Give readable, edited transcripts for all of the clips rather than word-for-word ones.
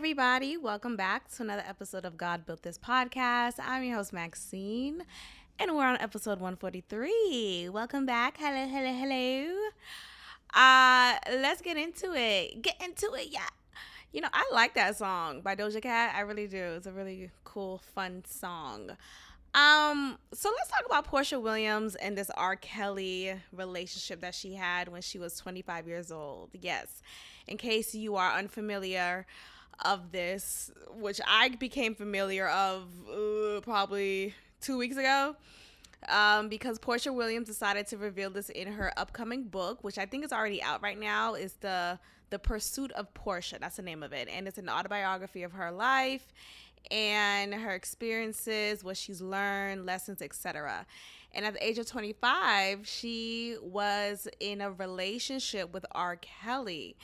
everybody. Welcome back to another episode of God Built This Podcast. I'm your host, Maxine, and we're on episode 143. Welcome back. Hello, hello, hello. Let's get into it. Yeah. You know, I like that song by Doja Cat. I really do. It's a really cool, fun song. So let's talk about Porsha Williams and this R. Kelly relationship that she had when she was 25 years old. Yes. In case you are unfamiliar of this, which I became familiar of probably 2 weeks ago, because Porsha Williams decided to reveal this in her upcoming book, which I think is already out right now. Is the Pursuit of Porsha. That's the name of it, and it's an autobiography of her life and her experiences, what she's learned, lessons, etc. And at the age of 25, she was in a relationship with R. Kelly.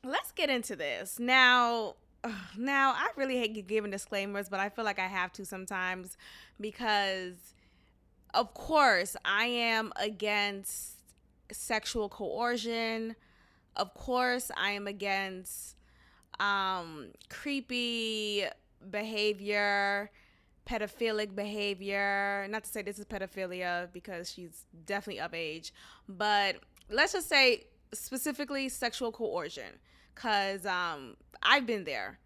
Let's get into this. Now I really hate giving disclaimers, but I feel like I have to sometimes because, of course, I am against sexual coercion. Of course, I am against creepy behavior, pedophilic behavior. Not to say this is pedophilia because she's definitely of age, but let's just say specifically sexual coercion, because I've been there.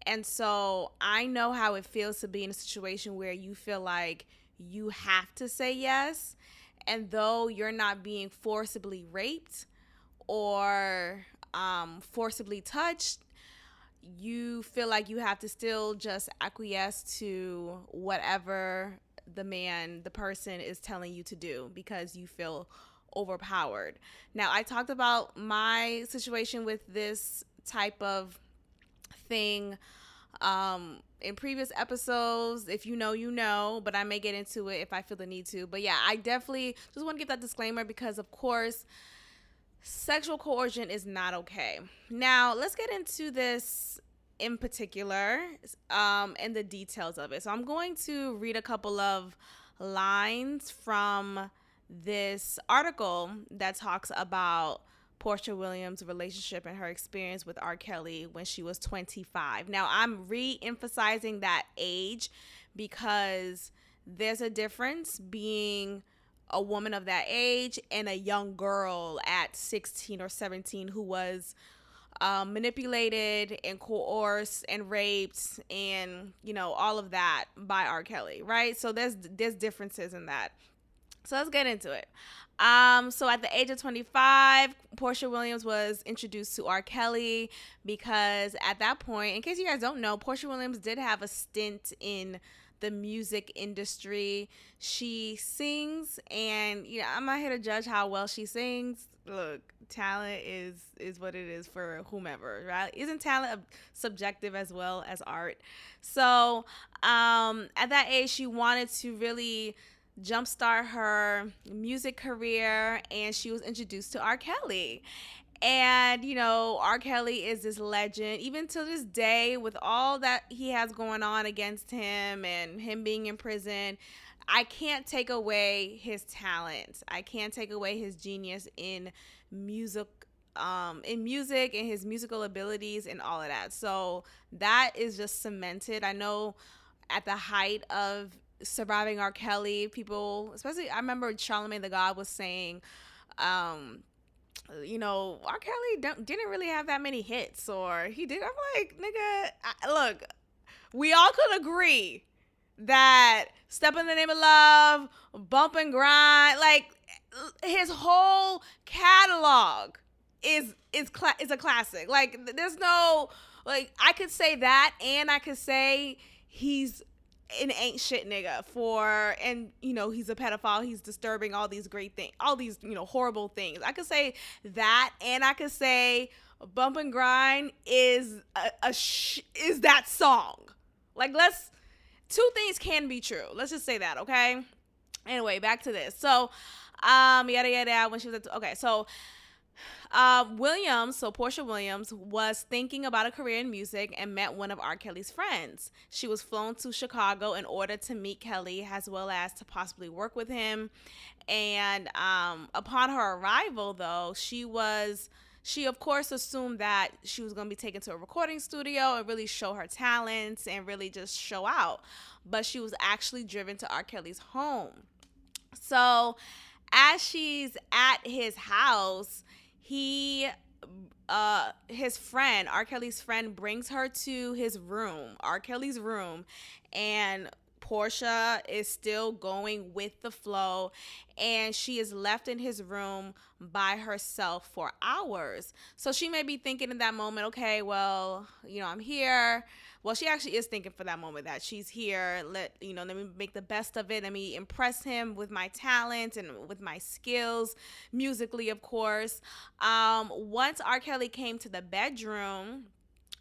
And so I know how it feels to be in a situation where you feel like you have to say yes. And though you're not being forcibly raped or forcibly touched, you feel like you have to still just acquiesce to whatever the person is telling you to do because you feel overpowered. Now, I talked about my situation with this type of thing in previous episodes. If you know, you know, but I may get into it if I feel the need to. But yeah, I definitely just want to give that disclaimer because, of course, sexual coercion is not okay. Now, let's get into this in particular and the details of it. So I'm going to read a couple of lines from this article that talks about Porsha Williams' relationship and her experience with R. Kelly when she was 25. Now, I'm re-emphasizing that age because there's a difference being a woman of that age and a young girl at 16 or 17 who was manipulated and coerced and raped and, you know, all of that by R. Kelly, right? So there's differences in that. So let's get into it. So at the age of 25, Porsha Williams was introduced to R. Kelly because at that point, in case you guys don't know, Porsha Williams did have a stint in the music industry. She sings, and you know, I'm not here to judge how well she sings. Look, talent is what it is for whomever, right? Isn't talent subjective as well as art? So at that age, she wanted to really jumpstart her music career, and she was introduced to R. Kelly. And, you know, R. Kelly is this legend, even to this day, with all that he has going on against him and him being in prison. I can't take away his talent. I can't take away his genius in music and his musical abilities and all of that. So that is just cemented. I know at the height of surviving R. Kelly, people, especially I remember Charlamagne the God was saying, you know, R. Kelly didn't really have that many hits, or he did. I'm like, nigga, look, we all could agree that Step in the Name of Love, Bump and Grind, like his whole catalog is a classic. Like there's no, like, I could say that, and I could say he's an ain't shit nigga and you know, he's a pedophile, he's disturbing, all these great things, all these, you know, horrible things. I could say that, and I could say Bump and Grind is is that song. Like, two things can be true. Let's just say that, okay? Anyway, back to this. So yada yada, when she was okay, so Porsha Williams was thinking about a career in music and met one of R. Kelly's friends. She was flown to Chicago in order to meet Kelly as well as to possibly work with him. And upon her arrival, though, she was She, of course, assumed that she was going to be taken to a recording studio and really show her talents and really just show out. But she was actually driven to R. Kelly's home. So, as she's at his house, his friend, R. Kelly's friend, brings her to his room, R. Kelly's room, and Porsha is still going with the flow, and she is left in his room by herself for hours. So she may be thinking in that moment, okay, well, I'm here. Well, she actually is thinking for that moment that she's here. Let me make the best of it. Let me impress him with my talent and with my skills, musically, of course. Once R. Kelly came to the bedroom,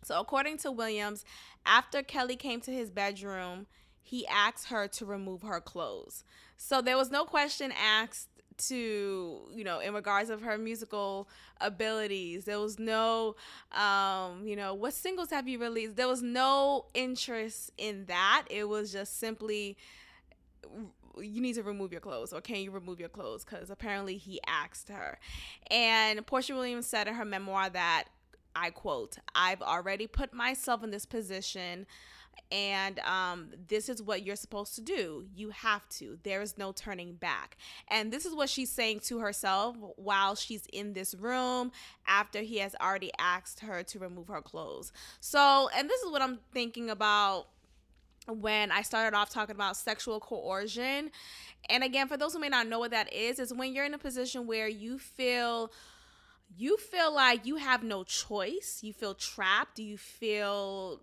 so according to Williams, after Kelly came to his bedroom, he asked her to remove her clothes. So there was no question asked to, in regards of her musical abilities. There was no, what singles have you released? There was no interest in that. It was just simply, you need to remove your clothes, or can you remove your clothes? Because apparently he asked her. And Porsha Williams said in her memoir that, I quote, "I've already put myself in this position, and this is what you're supposed to do. You have to. There is no turning back." And this is what she's saying to herself while she's in this room after he has already asked her to remove her clothes. So, and this is what I'm thinking about when I started off talking about sexual coercion. And again, for those who may not know what that is when you're in a position where you feel like you have no choice. You feel trapped. You feel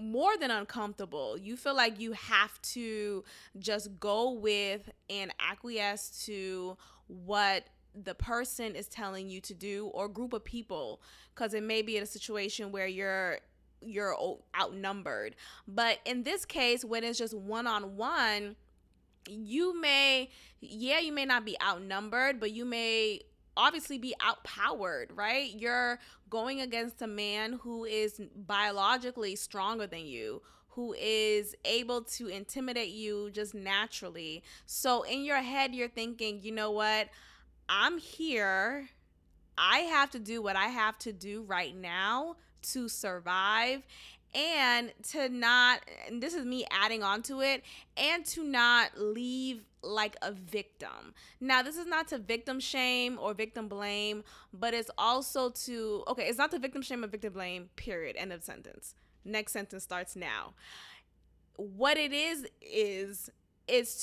more than uncomfortable. You feel like you have to just go with and acquiesce to what the person is telling you to do, or group of people, because it may be in a situation where you're outnumbered. But in this case, when it's just one-on-one, you may not be outnumbered, but you may obviously be outpowered, right? You're going against a man who is biologically stronger than you, who is able to intimidate you just naturally. So in your head, you're thinking, you know what? I'm here. I have to do what I have to do right now to survive, and to not, and this is me adding on to it, and to not leave like a victim. Now, this is not to victim shame or victim blame, but it's also to, okay, it's not to victim shame or victim blame, period, end of sentence. Next sentence starts now. What it is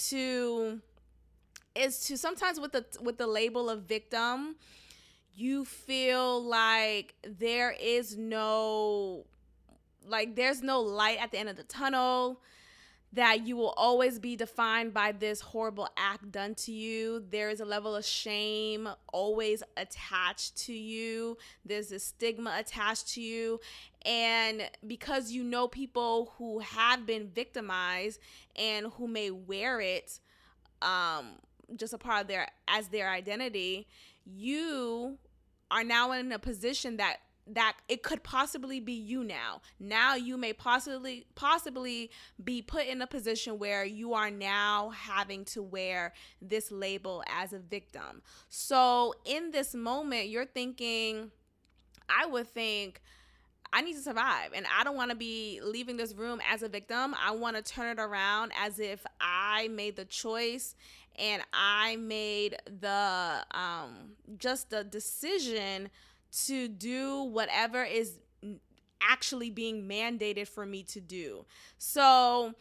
to sometimes with the label of victim, you feel like there's no light at the end of the tunnel, that you will always be defined by this horrible act done to you. There is a level of shame always attached to you. There's a stigma attached to you. And because people who have been victimized and who may wear it just a part of their identity, you are now in a position that it could possibly be you now. Now you may possibly be put in a position where you are now having to wear this label as a victim. So in this moment, you're thinking, I would think, I need to survive, and I don't want to be leaving this room as a victim. I want to turn it around as if I made the choice and I made the decision to do whatever is actually being mandated for me to do. So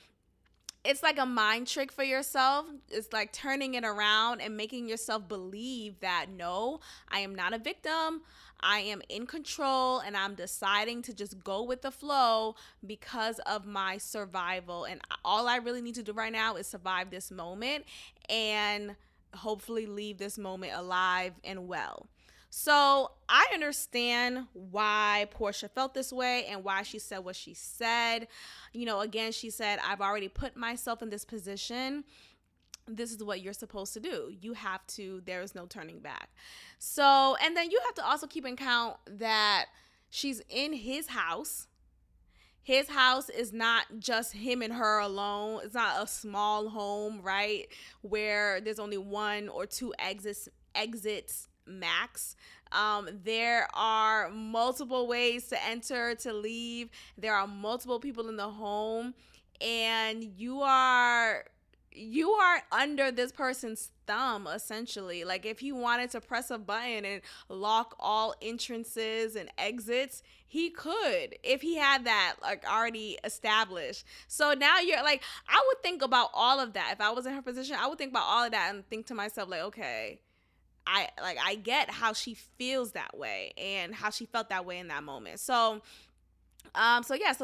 it's like a mind trick for yourself. It's like turning it around and making yourself believe that, no, I am not a victim. I am in control, and I'm deciding to just go with the flow because of my survival. And all I really need to do right now is survive this moment and hopefully leave this moment alive and well. So I understand why Porsha felt this way and why she said what she said. Again, she said, I've already put myself in this position. This is what you're supposed to do. You have to, there is no turning back. So, and then you have to also keep in count that she's in his house. His house is not just him and her alone. It's not a small home, right? Where there's only one or two exits max. There are multiple ways to enter, to leave. There are multiple people in the home, and you are under this person's thumb, essentially. Like, if he wanted to press a button and lock all entrances and exits, he could, if he had that like already established. So now you're like, I would think about all of that. If I was in her position, I would think about all of that and think to myself, like, okay, I get how she feels that way and how she felt that way in that moment. So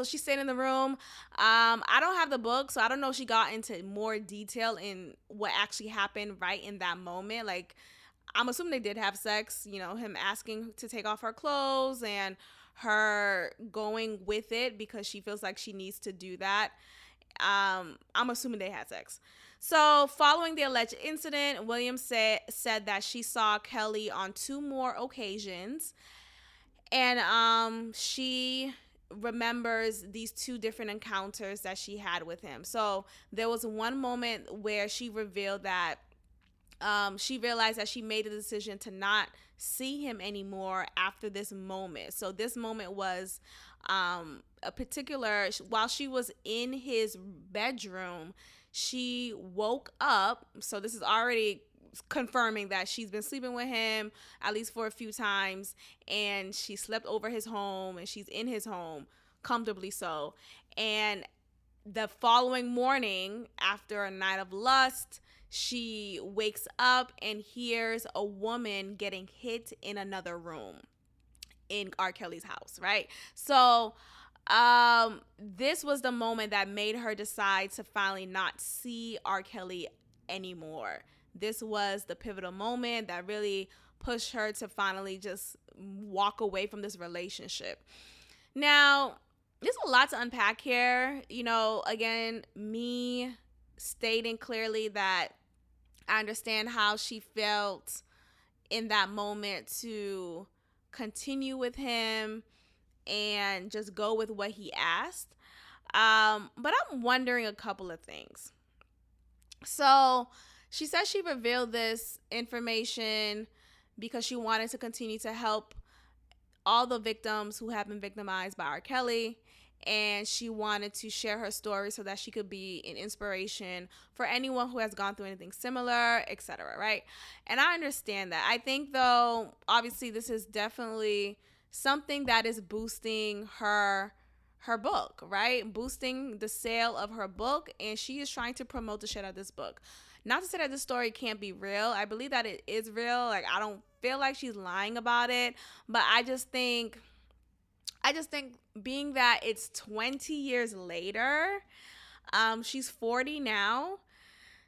she stayed in the room. I don't have the book, so I don't know if she got into more detail in what actually happened right in that moment. Like, I'm assuming they did have sex, him asking to take off her clothes and her going with it because she feels like she needs to do that. I'm assuming they had sex. So, following the alleged incident, Williams said that she saw Kelly on 2 more occasions, and she remembers these 2 different encounters that she had with him. So, there was one moment where she revealed that she realized that she made a decision to not see him anymore after this moment. So this moment was a particular, while she was in his bedroom, she woke up. So this is already confirming that she's been sleeping with him at least for a few times, and she slept over his home, and she's in his home, comfortably so. And the following morning, after a night of lust, she wakes up and hears a woman getting hit in another room in R. Kelly's house, right? So this was the moment that made her decide to finally not see R. Kelly anymore. This was the pivotal moment that really pushed her to finally just walk away from this relationship. Now, there's a lot to unpack here. Again, me stating clearly that I understand how she felt in that moment to continue with him and just go with what he asked. But I'm wondering a couple of things. So she says she revealed this information because she wanted to continue to help all the victims who have been victimized by R. Kelly, and she wanted to share her story so that she could be an inspiration for anyone who has gone through anything similar, etc., right? And I understand that. I think, though, obviously this is definitely something that is boosting her book, right? Boosting the sale of her book, and she is trying to promote the shit out of this book. Not to say that this story can't be real. I believe that it is real. Like, I don't feel like she's lying about it, but I just think being that it's 20 years later, she's 40 now.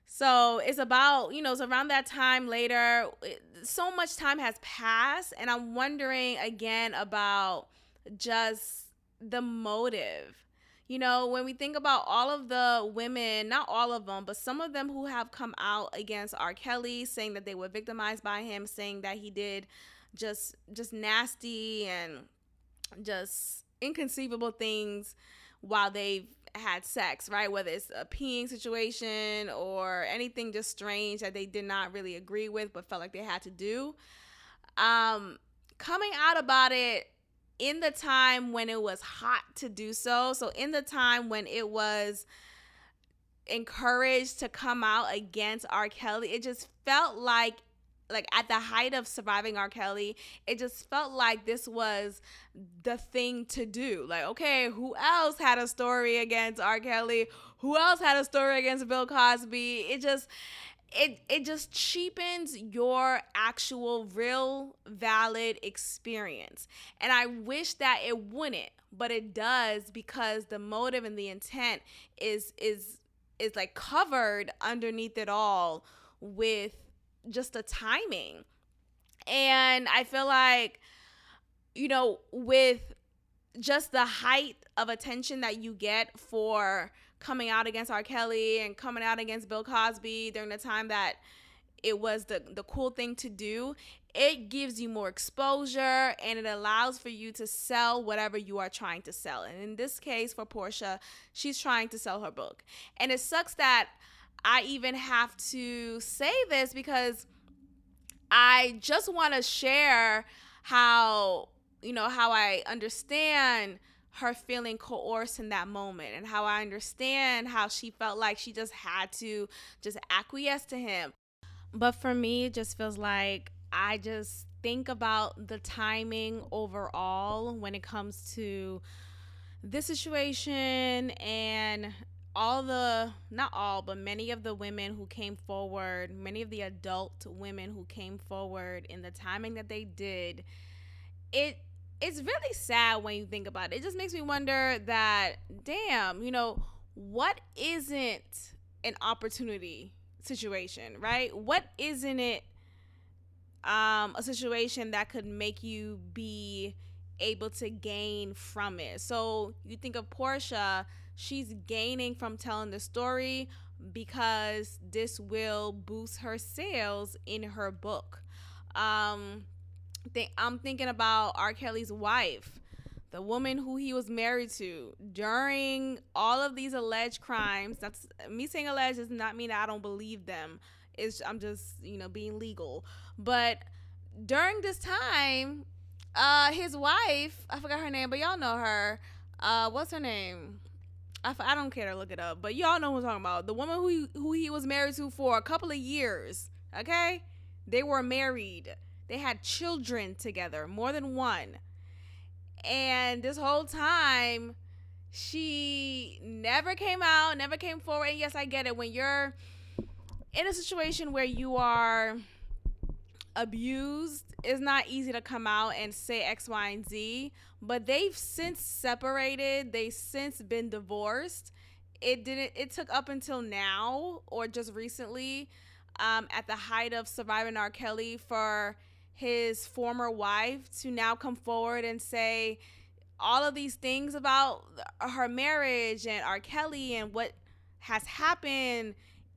So it's about, it's around that time later. So much time has passed, and I'm wondering again about just the motive. When we think about all of the women, not all of them, but some of them who have come out against R. Kelly, saying that they were victimized by him, saying that he did just nasty and just inconceivable things while they've had sex, right? Whether it's a peeing situation or anything just strange that they did not really agree with but felt like they had to do. Coming out about it in the time when it was hot to do so in the time when it was encouraged to come out against R. Kelly, it just felt like at the height of surviving R. Kelly, it just felt like this was the thing to do. Like, okay, who else had a story against R. Kelly? Who else had a story against Bill Cosby? It just cheapens your actual real valid experience. And I wish that it wouldn't, but it does, because the motive and the intent is like covered underneath it all with just the timing. And I feel like, with just the height of attention that you get for coming out against R. Kelly and coming out against Bill Cosby during the time that it was the cool thing to do, it gives you more exposure, and it allows for you to sell whatever you are trying to sell. And in this case, for Porsha, she's trying to sell her book. And it sucks that I even have to say this, because I just want to share how, how I understand her feeling coerced in that moment, and how I understand how she felt like she just had to just acquiesce to him. But for me, it just feels like I just think about the timing overall when it comes to this situation, and all the, not all, but many of the women who came forward, many of the adult women who came forward in the timing that they did, it it's really sad when you think about it. It just makes me wonder that, damn, what isn't an opportunity situation, right? What isn't it a situation that could make you be able to gain from it? So you think of Porsha, she's gaining from telling the story because this will boost her sales in her book. Um, I'm thinking about R. Kelly's wife, the woman who he was married to during all of these alleged crimes. That's me saying alleged does not mean that I don't believe them. I'm just being legal. But during this time, his wife, I forgot her name, but y'all know her. What's her name? I don't care to look it up, but y'all know who I'm talking about. The woman who he was married to for a couple of years. Okay, they were married. They had children together, more than one. And this whole time, she never came out, never came forward. And yes, I get it. When you're in a situation where you are abused, it's not easy to come out and say X, Y, and Z. But they've since separated. They've since been divorced. It took up until now, or just recently, at the height of surviving R. Kelly, for his former wife to now come forward and say all of these things about her marriage and R. Kelly and what has happened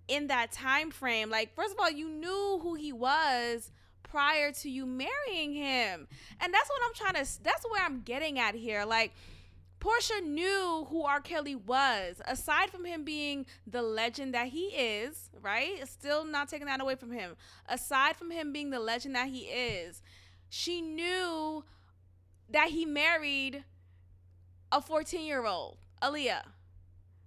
in that time frame. Like, first of all, you knew who he was prior to you marrying him. And that's where I'm getting at here. Like, Porsha knew who R. Kelly was. Aside from him being the legend that he is, right? Still not taking that away from him. Aside from him being the legend that he is, she knew that he married a 14-year-old, Aaliyah,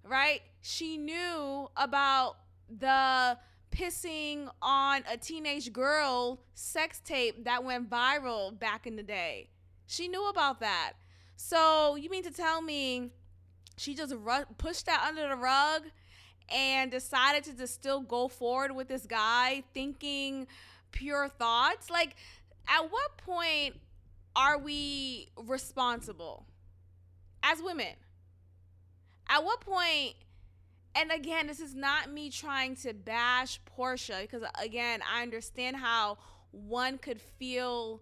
right? She knew about the pissing on a teenage girl sex tape that went viral back in the day. She knew about that. So you mean to tell me she just pushed that under the rug and decided to just still go forward with this guy thinking pure thoughts? Like, at what point are we responsible as women? At what point? And again, this is not me trying to bash Porsha, because again, I understand how one could feel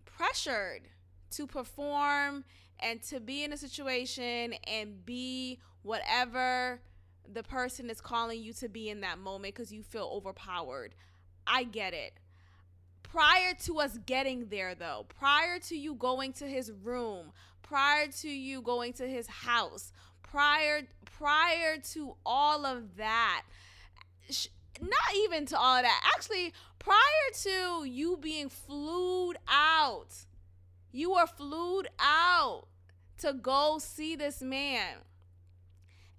pressured to perform and to be in a situation and be whatever the person is calling you to be in that moment because you feel overpowered. I get it. Prior to us getting there, though, prior to you going to his room, prior to you going to his house, prior to all of that, not even to all of that, actually, prior to you being flued out, you were flued out to go see this man.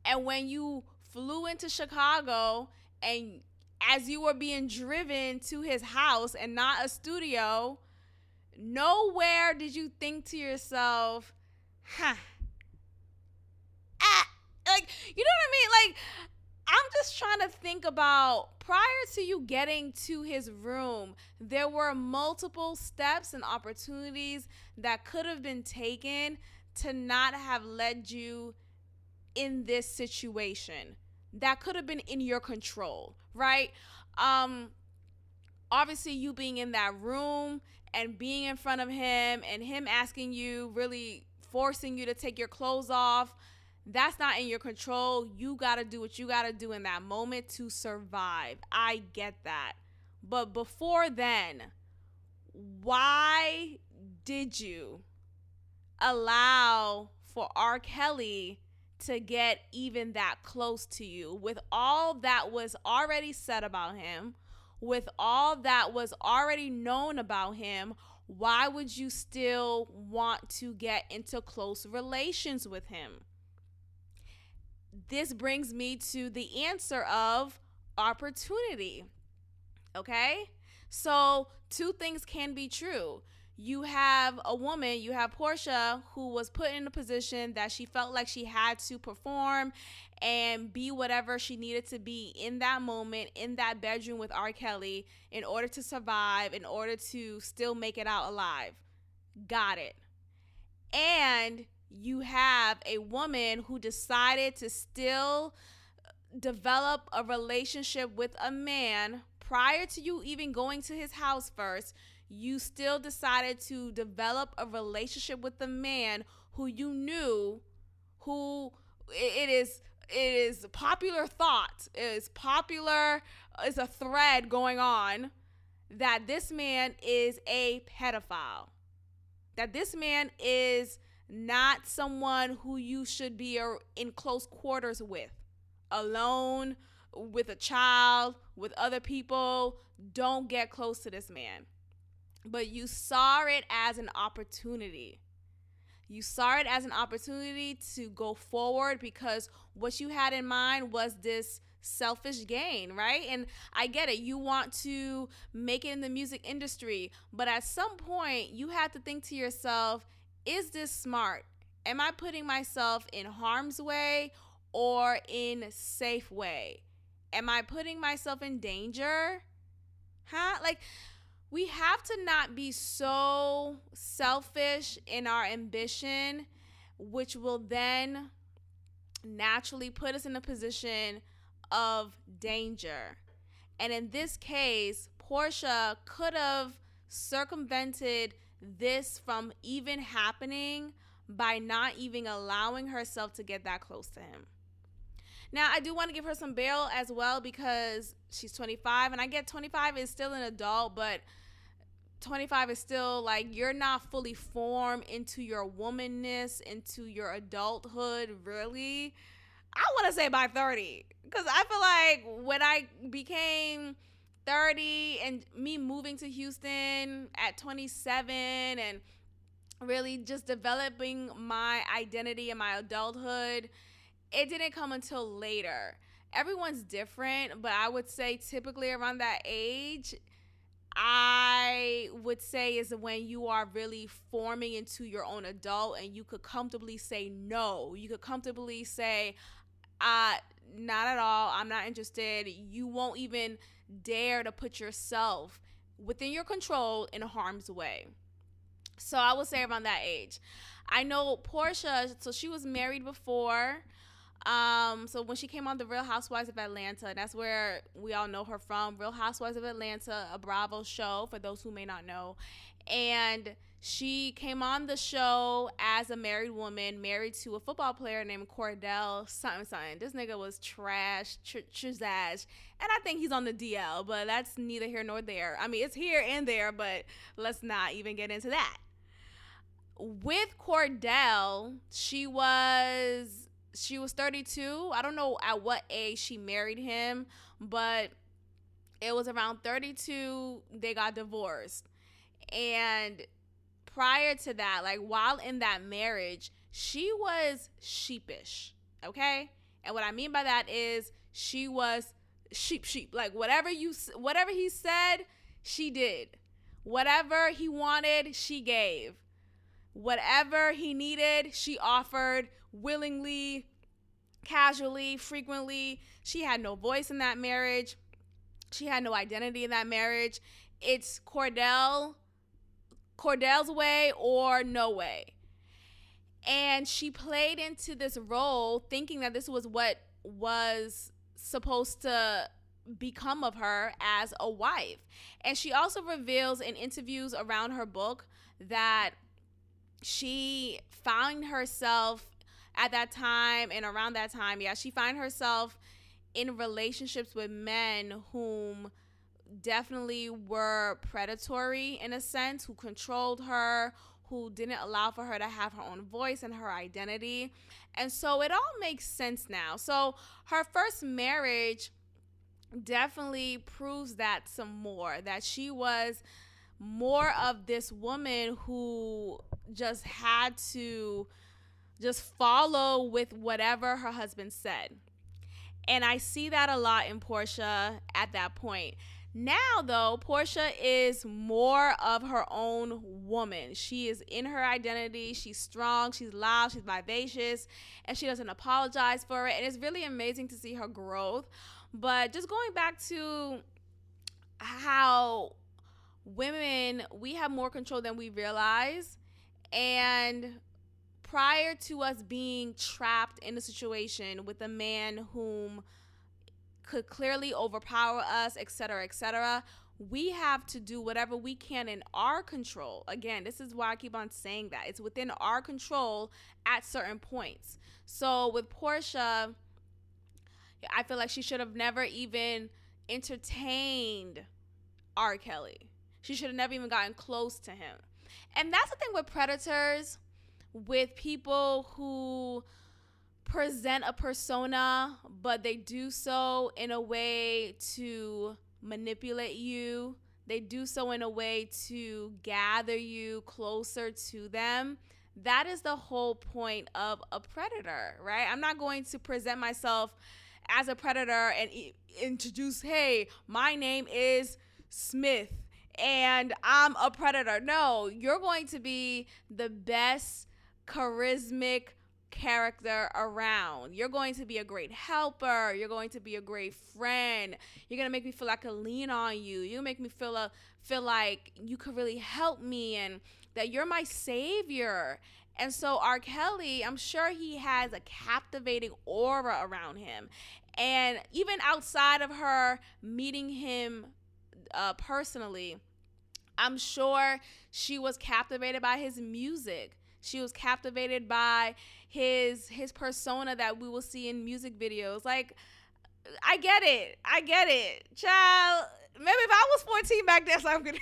And when you flew into Chicago, and as you were being driven to his house and not a studio, nowhere did you think to yourself, like, you know what I mean? Like, I'm just trying to think about, prior to you getting to his room, there were multiple steps and opportunities that could have been taken to not have led you in this situation. That could have been in your control, right? Obviously, you being in that room and being in front of him and him asking you, really forcing you to take your clothes off, that's not in your control. You got to do what you got to do in that moment to survive. I get that. But before then, why did you allow for R. Kelly to get even that close to you with all that was already said about him, with all that was already known about him, why would you still want to get into close relations with him? This brings me to the answer of opportunity. Okay? So, two things can be true. You have a woman, you have Porsha, who was put in a position that she felt like she had to perform and be whatever she needed to be in that moment, in that bedroom with R. Kelly, in order to survive, in order to still make it out alive. Got it. And you have a woman who decided to still develop a relationship with a man prior to you even going to his house first. You still decided to develop a relationship with the man who you knew, who it is popular thought, is a thread going on that this man is a pedophile, that this man is not someone who you should be in close quarters with, alone, with a child, with other people. Don't get close to this man. But you saw it as an opportunity. You saw it as an opportunity to go forward because what you had in mind was this selfish gain, right? And I get it. You want to make it in the music industry, but at some point you have to think to yourself, is this smart? Am I putting myself in harm's way or in safe way? Am I putting myself in danger? Like, we have to not be so selfish in our ambition, which will then naturally put us in a position of danger. And in this case, Porsha could have circumvented this from even happening by not even allowing herself to get that close to him. Now, I do want to give her some bail as well because she's 25, and I get 25 is still an adult, but 25 is still like you're not fully formed into your womanness, into your adulthood, really. I want to say by 30 because I feel like when I became 30 and me moving to Houston at 27 and really just developing my identity and my adulthood, it didn't come until later. Everyone's different, but I would say typically around that age, I would say is when you are really forming into your own adult and you could comfortably say no. You could comfortably say, not at all. I'm not interested. You won't even dare to put yourself within your control in harm's way. So I would say around that age. I know Porsha, so she was married before. So when she came on the Real Housewives of Atlanta, and that's where we all know her from, Real Housewives of Atlanta, a Bravo show for those who may not know. And she came on the show as a married woman, married to a football player named Cordell something. This nigga was trash, trash. And I think he's on the DL, but that's neither here nor there. I mean, it's here and there, but let's not even get into that. With Cordell, she was 32. I don't know at what age she married him, but it was around 32 they got divorced. And prior to that, like while in that marriage, she was sheepish, okay? And what I mean by that is she was sheep. Like whatever he said, she did. Whatever he wanted, she gave. Whatever he needed, she offered willingly, casually, frequently. She had no voice in that marriage. She had no identity in that marriage. It's Cordell's way or no way. And she played into this role thinking that this was what was supposed to become of her as a wife. And she also reveals in interviews around her book that she found herself at that time and around that time, she found herself in relationships with men whom definitely were predatory in a sense, who controlled her, who didn't allow for her to have her own voice and her identity. And so it all makes sense now. So her first marriage, definitely proves that some more, that she was more of this woman who just had to just follow with whatever her husband said. And I see that a lot in Porsha at that point. Now, though, Porsha is more of her own woman. She is in her identity. She's strong. She's loud. She's vivacious. And she doesn't apologize for it. And it's really amazing to see her growth. But just going back to how women, we have more control than we realize. And prior to us being trapped in a situation with a man whom could clearly overpower us, etc., we have to do whatever we can in our control. Again, this is why I keep on saying that. It's within our control at certain points. So with Porsha, I feel like she should have never even entertained R. Kelly. She should have never even gotten close to him. And that's the thing with predators, with people who present a persona, but they do so in a way to manipulate you. They do so in a way to gather you closer to them. That is the whole point of a predator, right? I'm not going to present myself as a predator and introduce, hey, my name is Smith and I'm a predator. No, you're going to be the best charismatic character around. You're going to be a great helper. You're going to be a great friend. You're going to make me feel like I can lean on you. You make me feel like you could really help me and that you're my savior. And so R. Kelly, I'm sure he has a captivating aura around him. And even outside of her meeting him personally, I'm sure she was captivated by his music. She was captivated by his persona that we will see in music videos. Like, I get it. Child, maybe if I was 14 back then, so I'm gonna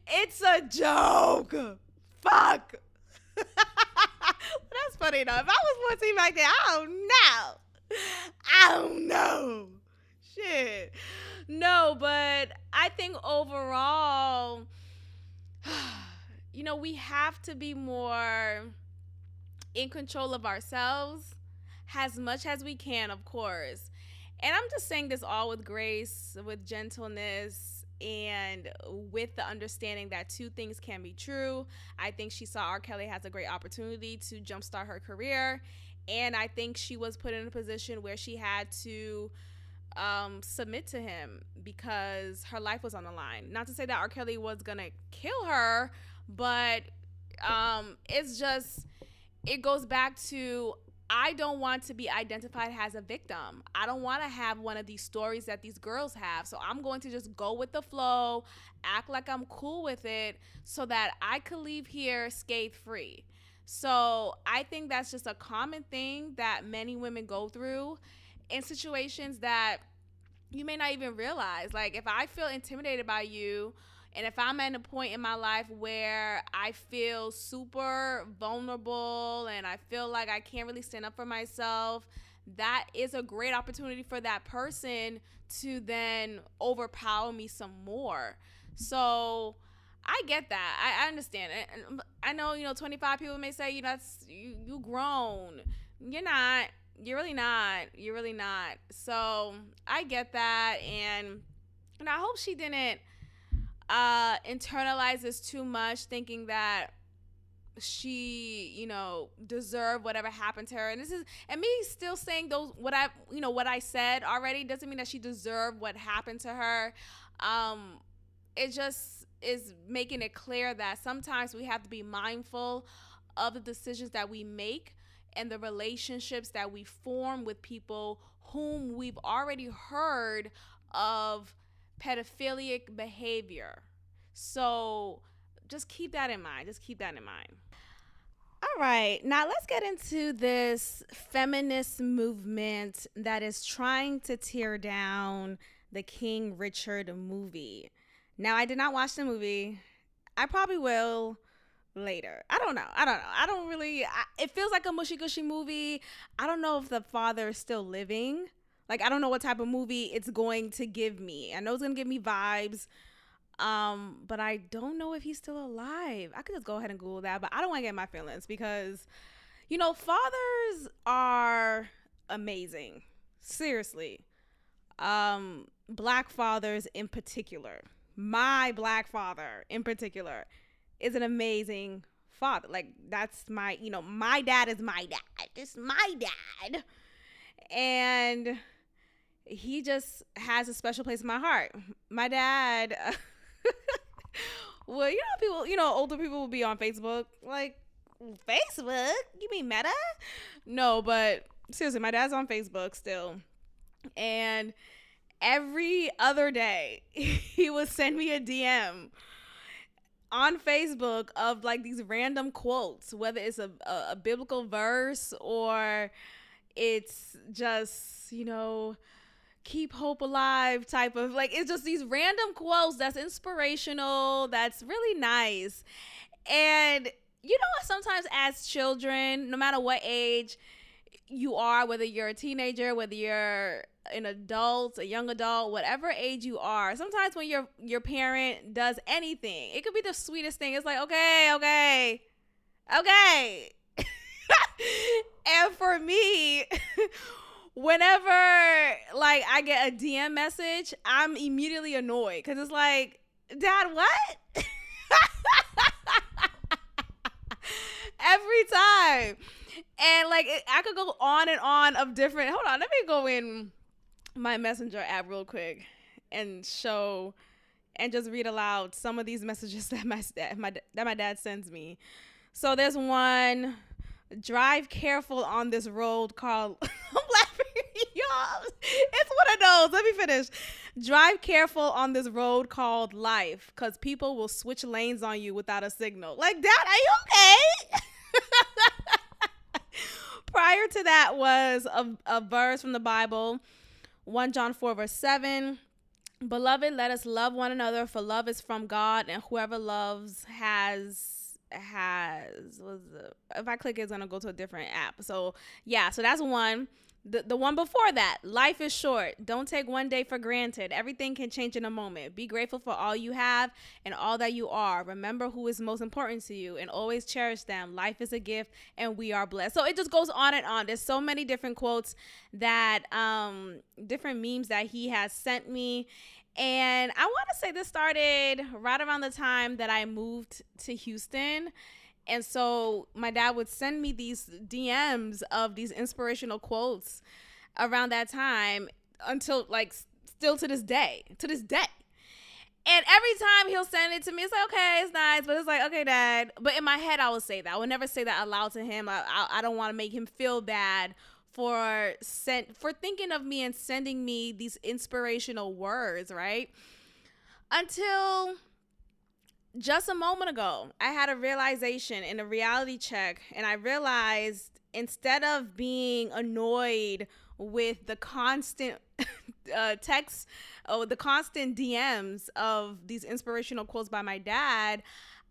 it's a joke. Fuck. That's funny enough. If I was 14 back then, I don't know. Shit. No, but I think overall, we have to be more in control of ourselves as much as we can, of course. And I'm just saying this all with grace, with gentleness, and with the understanding that two things can be true. I think she saw R. Kelly has a great opportunity to jumpstart her career. And I think she was put in a position where she had to submit to him because her life was on the line. Not to say that R. Kelly was going to kill her, but it goes back to, I don't want to be identified as a victim. I don't want to have one of these stories that these girls have. So I'm going to just go with the flow, act like I'm cool with it so that I could leave here scathe-free. So I think that's just a common thing that many women go through in situations that you may not even realize. Like, if I feel intimidated by you, and if I'm at a point in my life where I feel super vulnerable and I feel like I can't really stand up for myself, that is a great opportunity for that person to then overpower me some more. So I get that. I understand it. And I know, 25 people may say, that's you grown. You're not. You're really not. You're really not. So I get that. And I hope she didn't internalize this too much, thinking that she, deserved whatever happened to her. And me still saying what I said already doesn't mean that she deserved what happened to her. It just is making it clear that sometimes we have to be mindful of the decisions that we make and the relationships that we form with people whom we've already heard of pedophilic behavior. So just keep that in mind. All right, now let's get into this feminist movement that is trying to tear down the King Richard movie. Now, I did not watch the movie. I probably will later. I don't know. It feels like a mushy-gushy movie. I don't know if the father is still living, Like, I don't know what type of movie it's going to give me. I know it's going to give me vibes. But I don't know if he's still alive. I could just go ahead and Google that, but I don't want to get my feelings because, fathers are amazing. Seriously. Black fathers in particular. My black father in particular is an amazing father. Like, that's my, my dad is my dad. It's my dad. And he just has a special place in my heart. My dad, well, older people will be on Facebook. Like, Facebook? You mean Meta? No, but seriously, my dad's on Facebook still. And every other day, he would send me a DM on Facebook of like these random quotes, whether it's a biblical verse or it's just, keep hope alive type of, like, it's just these random quotes that's inspirational, that's really nice. And sometimes as children, no matter what age you are, whether you're a teenager, whether you're an adult, a young adult, whatever age you are, sometimes when your parent does anything, it could be the sweetest thing. It's like, okay. And for me, whenever like I get a DM message, I'm immediately annoyed because it's like, Dad, what? Every time. And like I could go on and on of different. Hold on, let me go in my Messenger app real quick and show and just read aloud some of these messages that my dad sends me. So there's one: drive careful on this road called. I'm laughing, y'all. It's one of those. Let me finish. Drive careful on this road called life, because people will switch lanes on you without a signal. Like, Dad, are you okay? Prior to that was a verse from the Bible, 1 John 4 verse 7. Beloved, let us love one another, for love is from God, and whoever loves has if I click it's gonna go to a different app. So that's one. The one before that, life is short. Don't take one day for granted. Everything can change in a moment. Be grateful for all you have and all that you are. Remember who is most important to you and always cherish them. Life is a gift and we are blessed. So it just goes on and on. There's so many different quotes that different memes that he has sent me. And I want to say this started right around the time that I moved to Houston. And so my dad would send me these DMs of these inspirational quotes around that time until like still to this day. And every time he'll send it to me, it's like, okay, it's nice. But it's like, okay, Dad. But in my head, I would say that. I would never say that aloud to him. I don't want to make him feel bad for thinking of me and sending me these inspirational words, right? Until just a moment ago, I had a realization in a reality check, and I realized instead of being annoyed with the constant texts or the constant DMs of these inspirational quotes by my dad,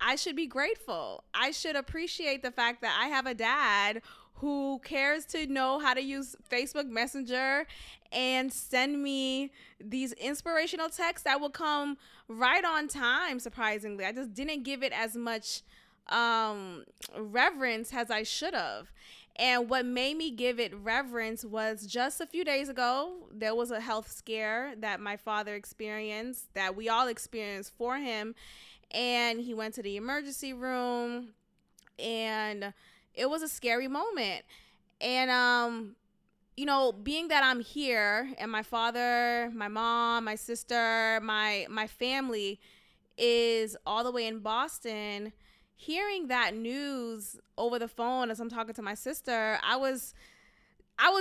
I should be grateful. I should appreciate the fact that I have a dad who cares to know how to use Facebook Messenger and send me these inspirational texts that will come right on time, surprisingly. I just didn't give it as much reverence as I should have. And what made me give it reverence was just a few days ago, there was a health scare that my father experienced, that we all experienced for him. And he went to the emergency room, and it was a scary moment. And, being that I'm here and my father, my mom, my sister, my family is all the way in Boston, hearing that news over the phone as I'm talking to my sister, I was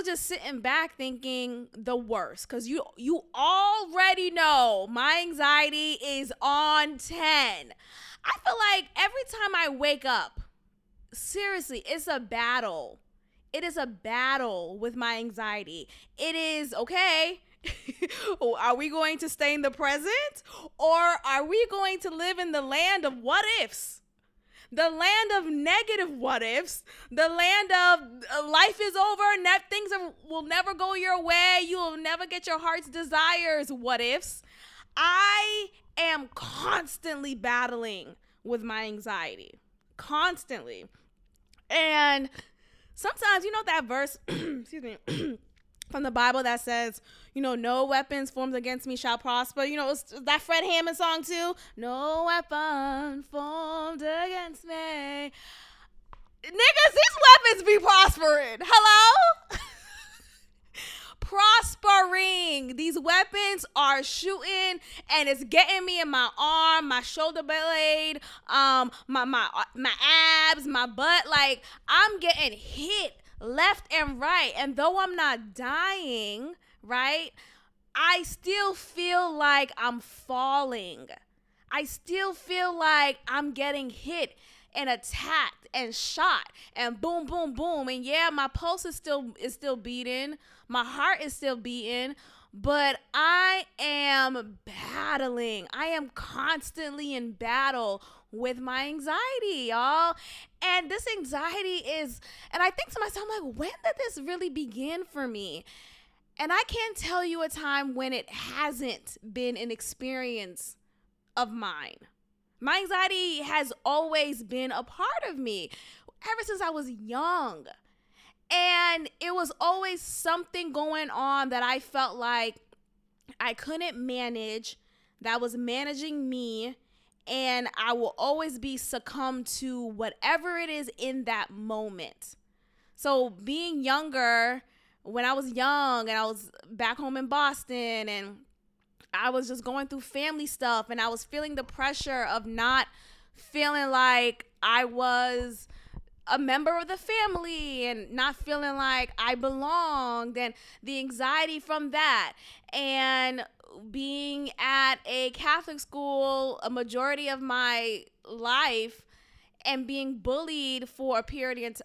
just sitting back thinking the worst, because you already know my anxiety is on 10. I feel like every time I wake up, seriously, it's a battle. It is a battle with my anxiety. It is, okay, are we going to stay in the present, or are we going to live in the land of what ifs? The land of negative what ifs, the land of life is over, things will never go your way, you will you'll never get your heart's desires. What ifs? I am constantly battling with my anxiety. Constantly. And sometimes, that verse, excuse me, from the Bible that says, no weapons formed against me shall prosper. It's that Fred Hammond song too. No weapon formed against me. Niggas, these weapons be prospering. Hello? Prospering. These weapons are shooting, and it's getting me in my arm, my shoulder blade, my abs, my butt. Like, I'm getting hit left and right. And though I'm not dying, right, I still feel like I'm falling. I still feel like I'm getting hit and attacked and shot and boom, boom, boom. And yeah, my pulse is still beating. My heart is still beating, but I am battling. I am constantly in battle with my anxiety, y'all. And this anxiety and I think to myself, I'm like, when did this really begin for me? And I can't tell you a time when it hasn't been an experience of mine. My anxiety has always been a part of me ever since I was young. And it was always something going on that I felt like I couldn't manage, that was managing me, and I will always be succumbed to whatever it is in that moment. So being younger, when I was young and I was back home in Boston and I was just going through family stuff and I was feeling the pressure of not feeling like I was a member of the family and not feeling like I belonged, and the anxiety from that, and being at a Catholic school a majority of my life and being bullied for a period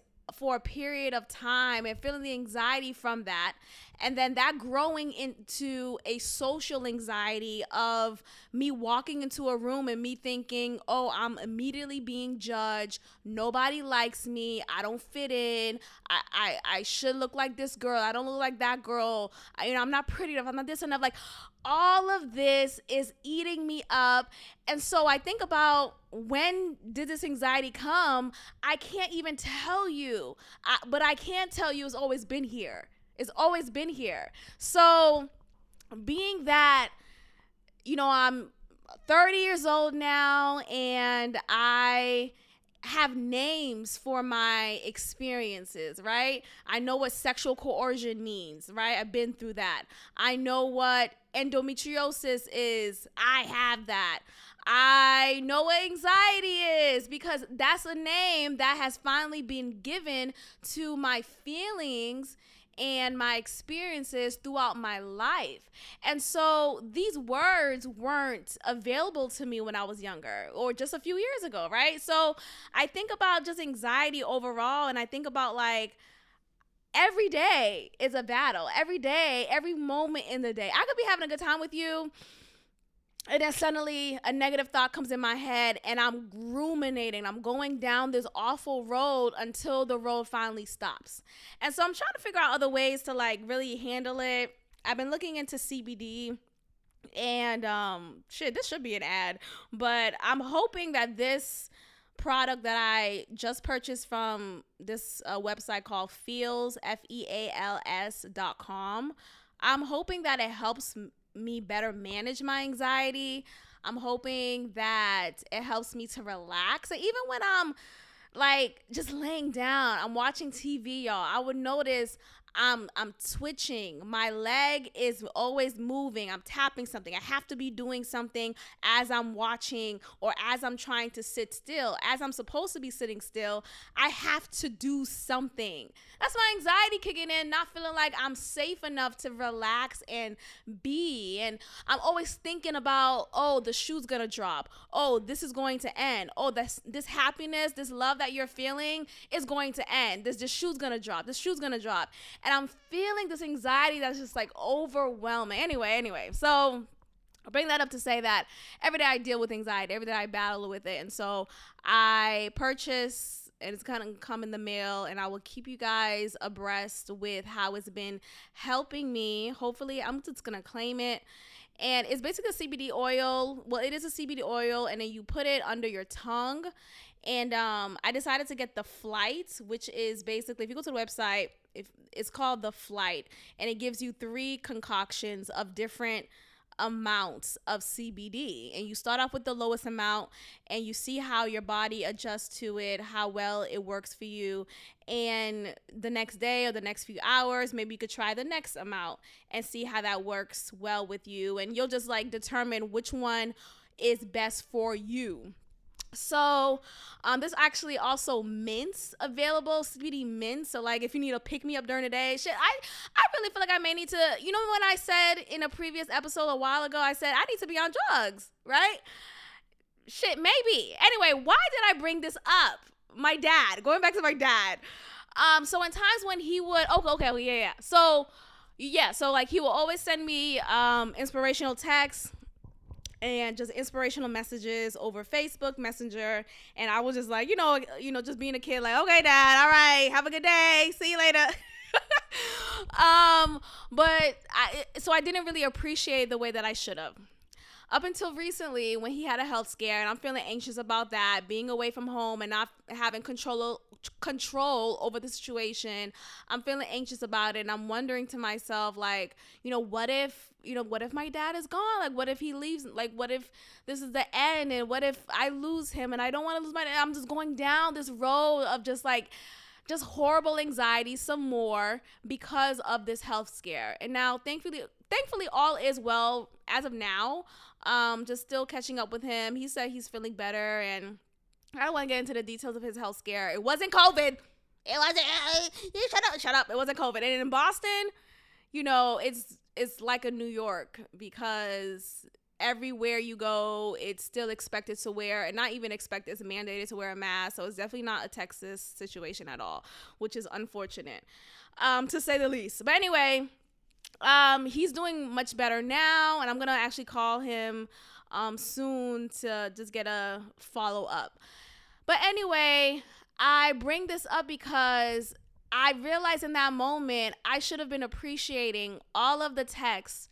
of time and feeling the anxiety from that, and then that growing into a social anxiety of me walking into a room and me thinking, oh, I'm immediately being judged, nobody likes me, I don't fit in, I should look like this girl, I don't look like that girl, I'm not pretty enough, I'm not this enough. Like, all of this is eating me up. And so I think about, when did this anxiety come? I can't even tell you, but I can tell you it's always been here. It's always been here. So being that, I'm 30 years old now and I have names for my experiences, right? I know what sexual coercion means, right? I've been through that. I know what endometriosis is. I have that. I know what anxiety is, because that's a name that has finally been given to my feelings and my experiences throughout my life. And so these words weren't available to me when I was younger or just a few years ago, right? So I think about just anxiety overall, and I think about, like, every day is a battle. Every day, every moment in the day. I could be having a good time with you, and then suddenly a negative thought comes in my head and I'm ruminating. I'm going down this awful road until the road finally stops. And so I'm trying to figure out other ways to, like, really handle it. I've been looking into CBD, and this should be an ad, but I'm hoping that this product that I just purchased from this website called Feals, FEALS.com, I'm hoping that it helps me better manage my anxiety. I'm hoping that it helps me to relax. And even when I'm, like, just laying down, I'm watching TV, y'all, I would notice I'm twitching. My leg is always moving. I'm tapping something. I have to be doing something as I'm watching or as I'm trying to sit still. As I'm supposed to be sitting still, I have to do something. That's my anxiety kicking in, not feeling like I'm safe enough to relax and be. And I'm always thinking about, oh, the shoe's gonna drop. Oh, this is going to end. Oh, this happiness, this love that you're feeling is going to end. This shoe's gonna drop. This shoe's gonna drop. And I'm feeling this anxiety that's just, like, overwhelming. Anyway, so I bring that up to say that every day I deal with anxiety. Every day I battle with it. And so I purchased and it's gonna come in the mail, and I will keep you guys abreast with how it's been helping me. Hopefully, I'm just gonna claim it. And it's basically a CBD oil. Well, it is a CBD oil, and then you put it under your tongue. And I decided to get the Flight, which is basically, if you go to the website, it's called the Flight, and it gives you 3 concoctions of different amounts of CBD, and you start off with the lowest amount, and you see how your body adjusts to it, how well it works for you, and the next day or the next few hours, maybe you could try the next amount and see how that works well with you, and you'll just like determine which one is best for you. So there's actually also mints available, CBD mints. So like if you need to pick me up during the day, shit, I really feel like I may need to, you know, when I said in a previous episode a while ago, I said I need to be on drugs, right? Shit, maybe. Anyway, why did I bring this up? My dad, going back to my dad. So in times when he would, okay, so like he will always send me inspirational texts and just inspirational messages over Facebook Messenger, and I was just like, you know, just being a kid, like, okay, Dad, all right, have a good day, see you later. So I didn't really appreciate the way that I should have. Up until recently, when he had a health scare, and I'm feeling anxious about that, being away from home and not having control over the situation, I'm feeling anxious about it, and I'm wondering to myself, like, what if my dad is gone? Like, what if he leaves? Like, what if this is the end? And what if I lose him? And I don't want to lose my dad. I'm just going down this road of just horrible anxiety some more because of this health scare. And now, thankfully, all is well as of now. Just still catching up with him. He said he's feeling better, and I don't want to get into the details of his health scare. It wasn't COVID. It wasn't. Shut up. It wasn't COVID. And in Boston, it's like a New York, because everywhere you go, it's still expected to wear, and not even expected, it's mandated to wear a mask. So it's definitely not a Texas situation at all, which is unfortunate, to say the least. But anyway, he's doing much better now, and I'm gonna actually call him soon to just get a follow-up. But anyway, I bring this up because I realized in that moment I should have been appreciating all of the texts,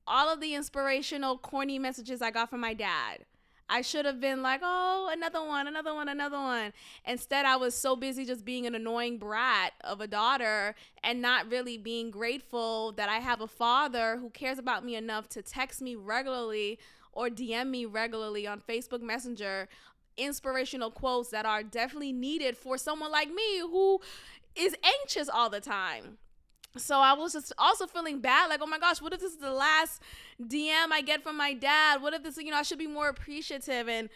all of the inspirational, corny messages I got from my dad. I should have been like, oh, another one. Instead, I was so busy just being an annoying brat of a daughter and not really being grateful that I have a father who cares about me enough to text me regularly or DM me regularly on Facebook Messenger inspirational quotes that are definitely needed for someone like me who is anxious all the time. So I was just also feeling bad, like, oh my gosh, what if this is the last DM I get from my dad? What if this, I should be more appreciative. And,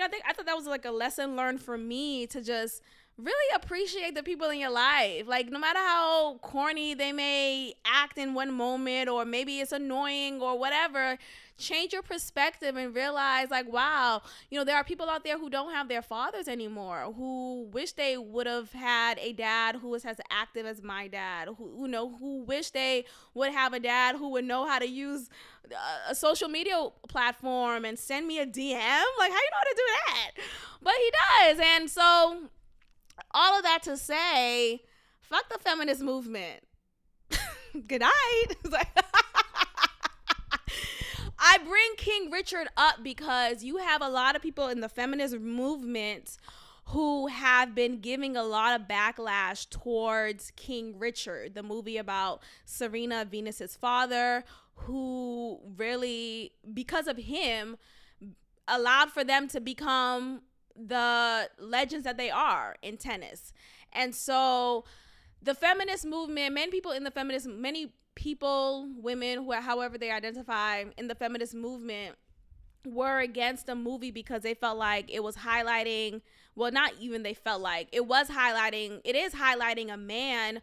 I thought that was like a lesson learned for me to just really appreciate the people in your life. Like, no matter how corny they may act in one moment, or maybe it's annoying or whatever, change your perspective and realize, like, wow, there are people out there who don't have their fathers anymore, who wish they would have had a dad who was as active as my dad, who wish they would have a dad who would know how to use a social media platform and send me a DM. Like, how you know how to do that? But he does. And so all of that to say, fuck the feminist movement. Good night. I bring King Richard up because you have a lot of people in the feminist movement who have been giving a lot of backlash towards King Richard, the movie about Serena Venus's father, who really, because of him, allowed for them to become the legends that they are in tennis. And so the feminist movement, many people, women, however they identify in the feminist movement, were against the movie because they felt like it was highlighting, well, not even they felt like, it is highlighting a man,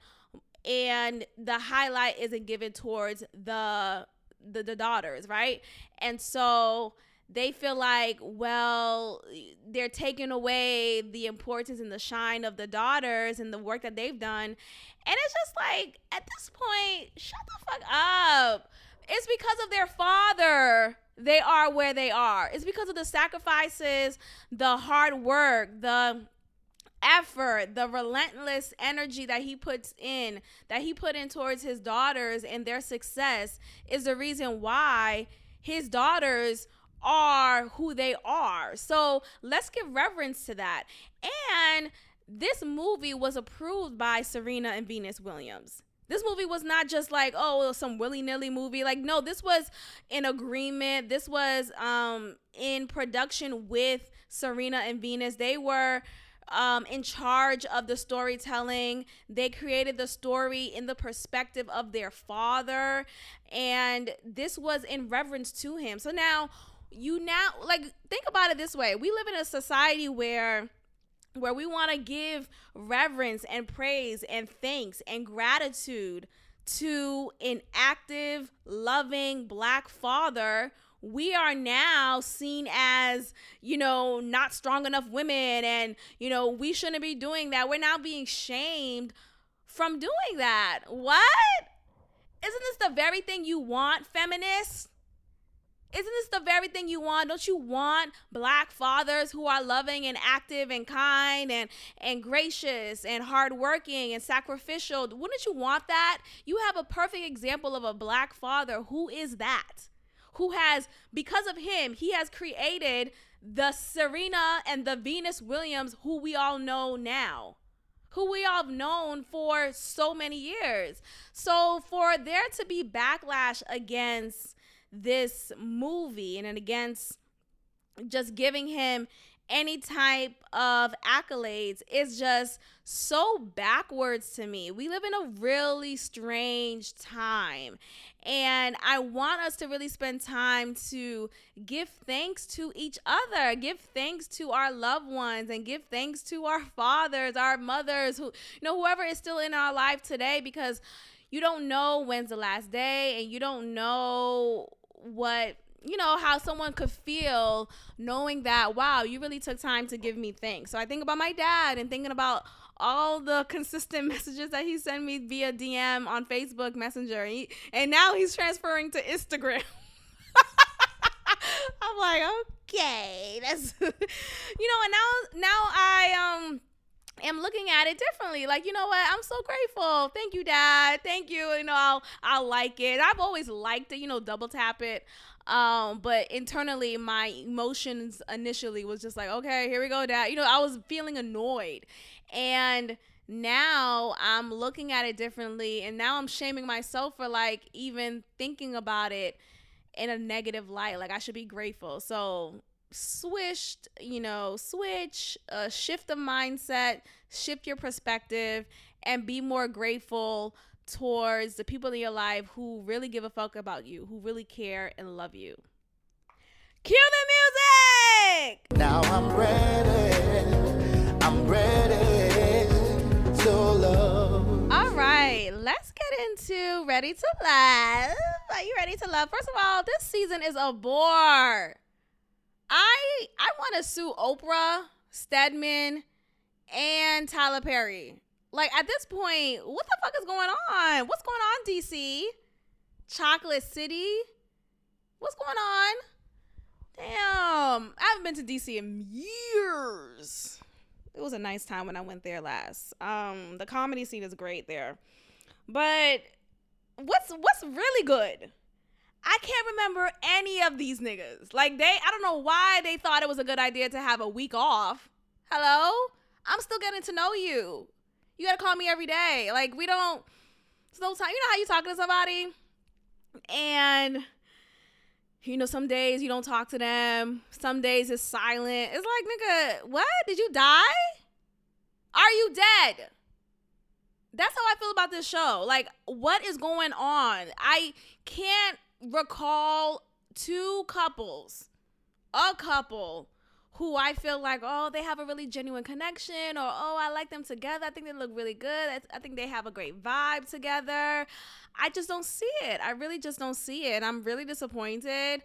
and the highlight isn't given towards the daughters, right? And so they feel like, well, they're taking away the importance and the shine of the daughters and the work that they've done. And it's just like, at this point, shut the fuck up. It's because of their father they are where they are. It's because of the sacrifices, the hard work, the effort, the relentless energy that he put in towards his daughters and their success is the reason why his daughters are who they are. So let's give reverence to that. And this movie was approved by Serena and Venus Williams. This movie was not just like, oh, some willy-nilly movie. Like, no, this was in agreement. This was in production with Serena and Venus. They were in charge of the storytelling. They created the story in the perspective of their father. And this was in reverence to him. So now, like, think about it this way. We live in a society where we want to give reverence and praise and thanks and gratitude to an active, loving Black father. We are now seen as, not strong enough women, and, we shouldn't be doing that. We're now being shamed from doing that. What? Isn't this the very thing you want, feminists? Isn't this the very thing you want? Don't you want Black fathers who are loving and active and kind and gracious and hardworking and sacrificial? Wouldn't you want that? You have a perfect example of a Black father. Who is that? Who has, because of him, he has created the Serena and the Venus Williams who we all know now, who we all have known for so many years. So for there to be backlash against this movie and against just giving him any type of accolades is just so backwards to me. We live in a really strange time, and I want us to really spend time to give thanks to each other, give thanks to our loved ones, and give thanks to our fathers, our mothers, whoever is still in our life today, because you don't know when's the last day, and you don't know how someone could feel knowing that, wow, you really took time to give me thanks. So I think about my dad and thinking about all the consistent messages that he sent me via DM on Facebook Messenger. And now he's transferring to Instagram. I'm like, okay, that's, and now I am looking at it differently. Like, you know what? I'm so grateful. Thank you, Dad. Thank you. I'll like it. I've always liked it, double tap it. But internally, my emotions initially was just like, okay, here we go, Dad. I was feeling annoyed. And now I'm looking at it differently. And now I'm shaming myself for like even thinking about it in a negative light. Like, I should be grateful. So switch, shift the mindset, shift your perspective, and be more grateful towards the people in your life who really give a fuck about you, who really care and love you. Cue the music! Now I'm ready to love. All right, let's get into Ready to Love. Are you ready to love? First of all, this season is a bore. I want to sue Oprah, Stedman, and Tyler Perry. Like, at this point, what the fuck is going on? What's going on, DC? Chocolate City? What's going on? Damn. I haven't been to DC in years. It was a nice time when I went there last. The comedy scene is great there. But what's really good? I can't remember any of these niggas. Like, I don't know why they thought it was a good idea to have a week off. Hello? I'm still getting to know you. You gotta call me every day. Like, there's no time. You know how you talking to somebody? And, some days you don't talk to them. Some days it's silent. It's like, nigga, what? Did you die? Are you dead? That's how I feel about this show. Like, what is going on? I can't recall a couple who I feel like, oh, they have a really genuine connection, or, oh, I like them together. I think they look really good. I think they have a great vibe together. I just don't see it. I really just don't see it. I'm really disappointed.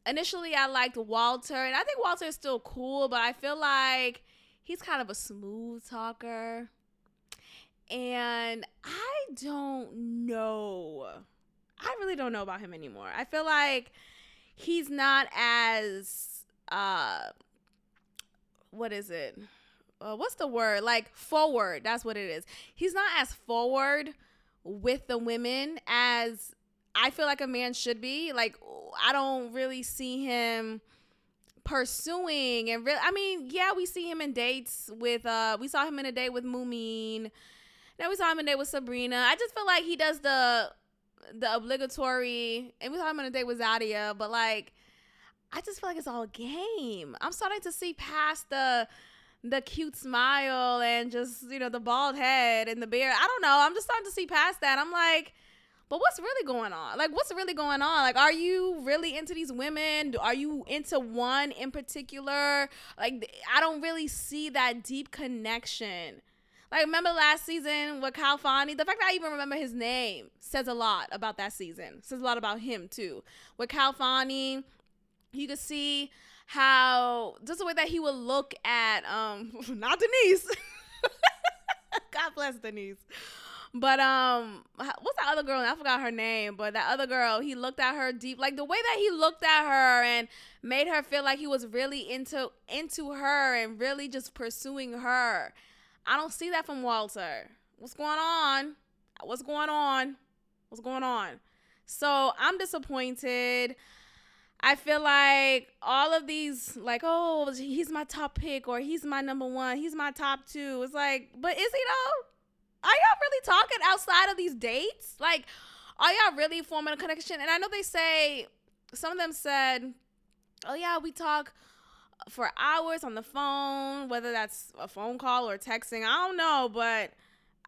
Initially, I liked Walter, and I think Walter is still cool, but I feel like he's kind of a smooth talker. And I don't know. I really don't know about him anymore. I feel like he's not as what is it? What's the word? Like forward. That's what it is. He's not as forward with the women as I feel like a man should be. Like, I don't really see him pursuing and really, I mean, yeah, we see him in dates with, we saw him in a date with Mumin. Then we saw him in a date with Sabrina. I just feel like he does the obligatory, and we saw him in a date with Zadia, but like, I just feel like it's all a game. I'm starting to see past the cute smile and just, you know, the bald head and the beard. I don't know. I'm just starting to see past that. I'm like, but what's really going on? Like, what's really going on? Like, are you really into these women? Are you into one in particular? Like, I don't really see that deep connection. Like, remember last season with Kyle Fani? The fact that I even remember his name says a lot about that season. Says a lot about him, too. With Kyle Fani, you could see how, just the way that he would look at, not Denise. God bless Denise. But what's that other girl? I forgot her name. But that other girl, he looked at her deep, like the way that he looked at her and made her feel like he was really into her and really just pursuing her. I don't see that from Walter. What's going on? What's going on? What's going on? So I'm disappointed. I feel like all of these, like, oh, he's my top pick or he's my number one, he's my top two. It's like, but is he though? Are y'all really talking outside of these dates? Like, are y'all really forming a connection? And I know they say, some of them said, oh yeah, we talk for hours on the phone, whether that's a phone call or texting. I don't know, but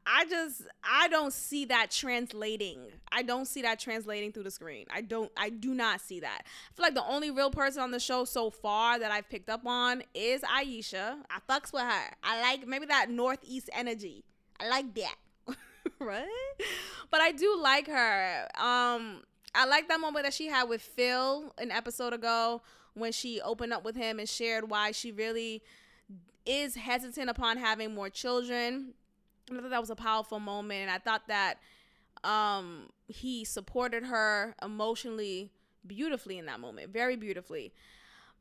I don't see that translating. I don't see that translating through the screen. I do not see that. I feel like the only real person on the show so far that I've picked up on is Aisha. I fucks with her. I like maybe that Northeast energy. I like that. Right? But I do like her. I like that moment that she had with Phil an episode ago when she opened up with him and shared why she really is hesitant upon having more children. I thought that was a powerful moment, and I thought that he supported her emotionally beautifully in that moment, very beautifully.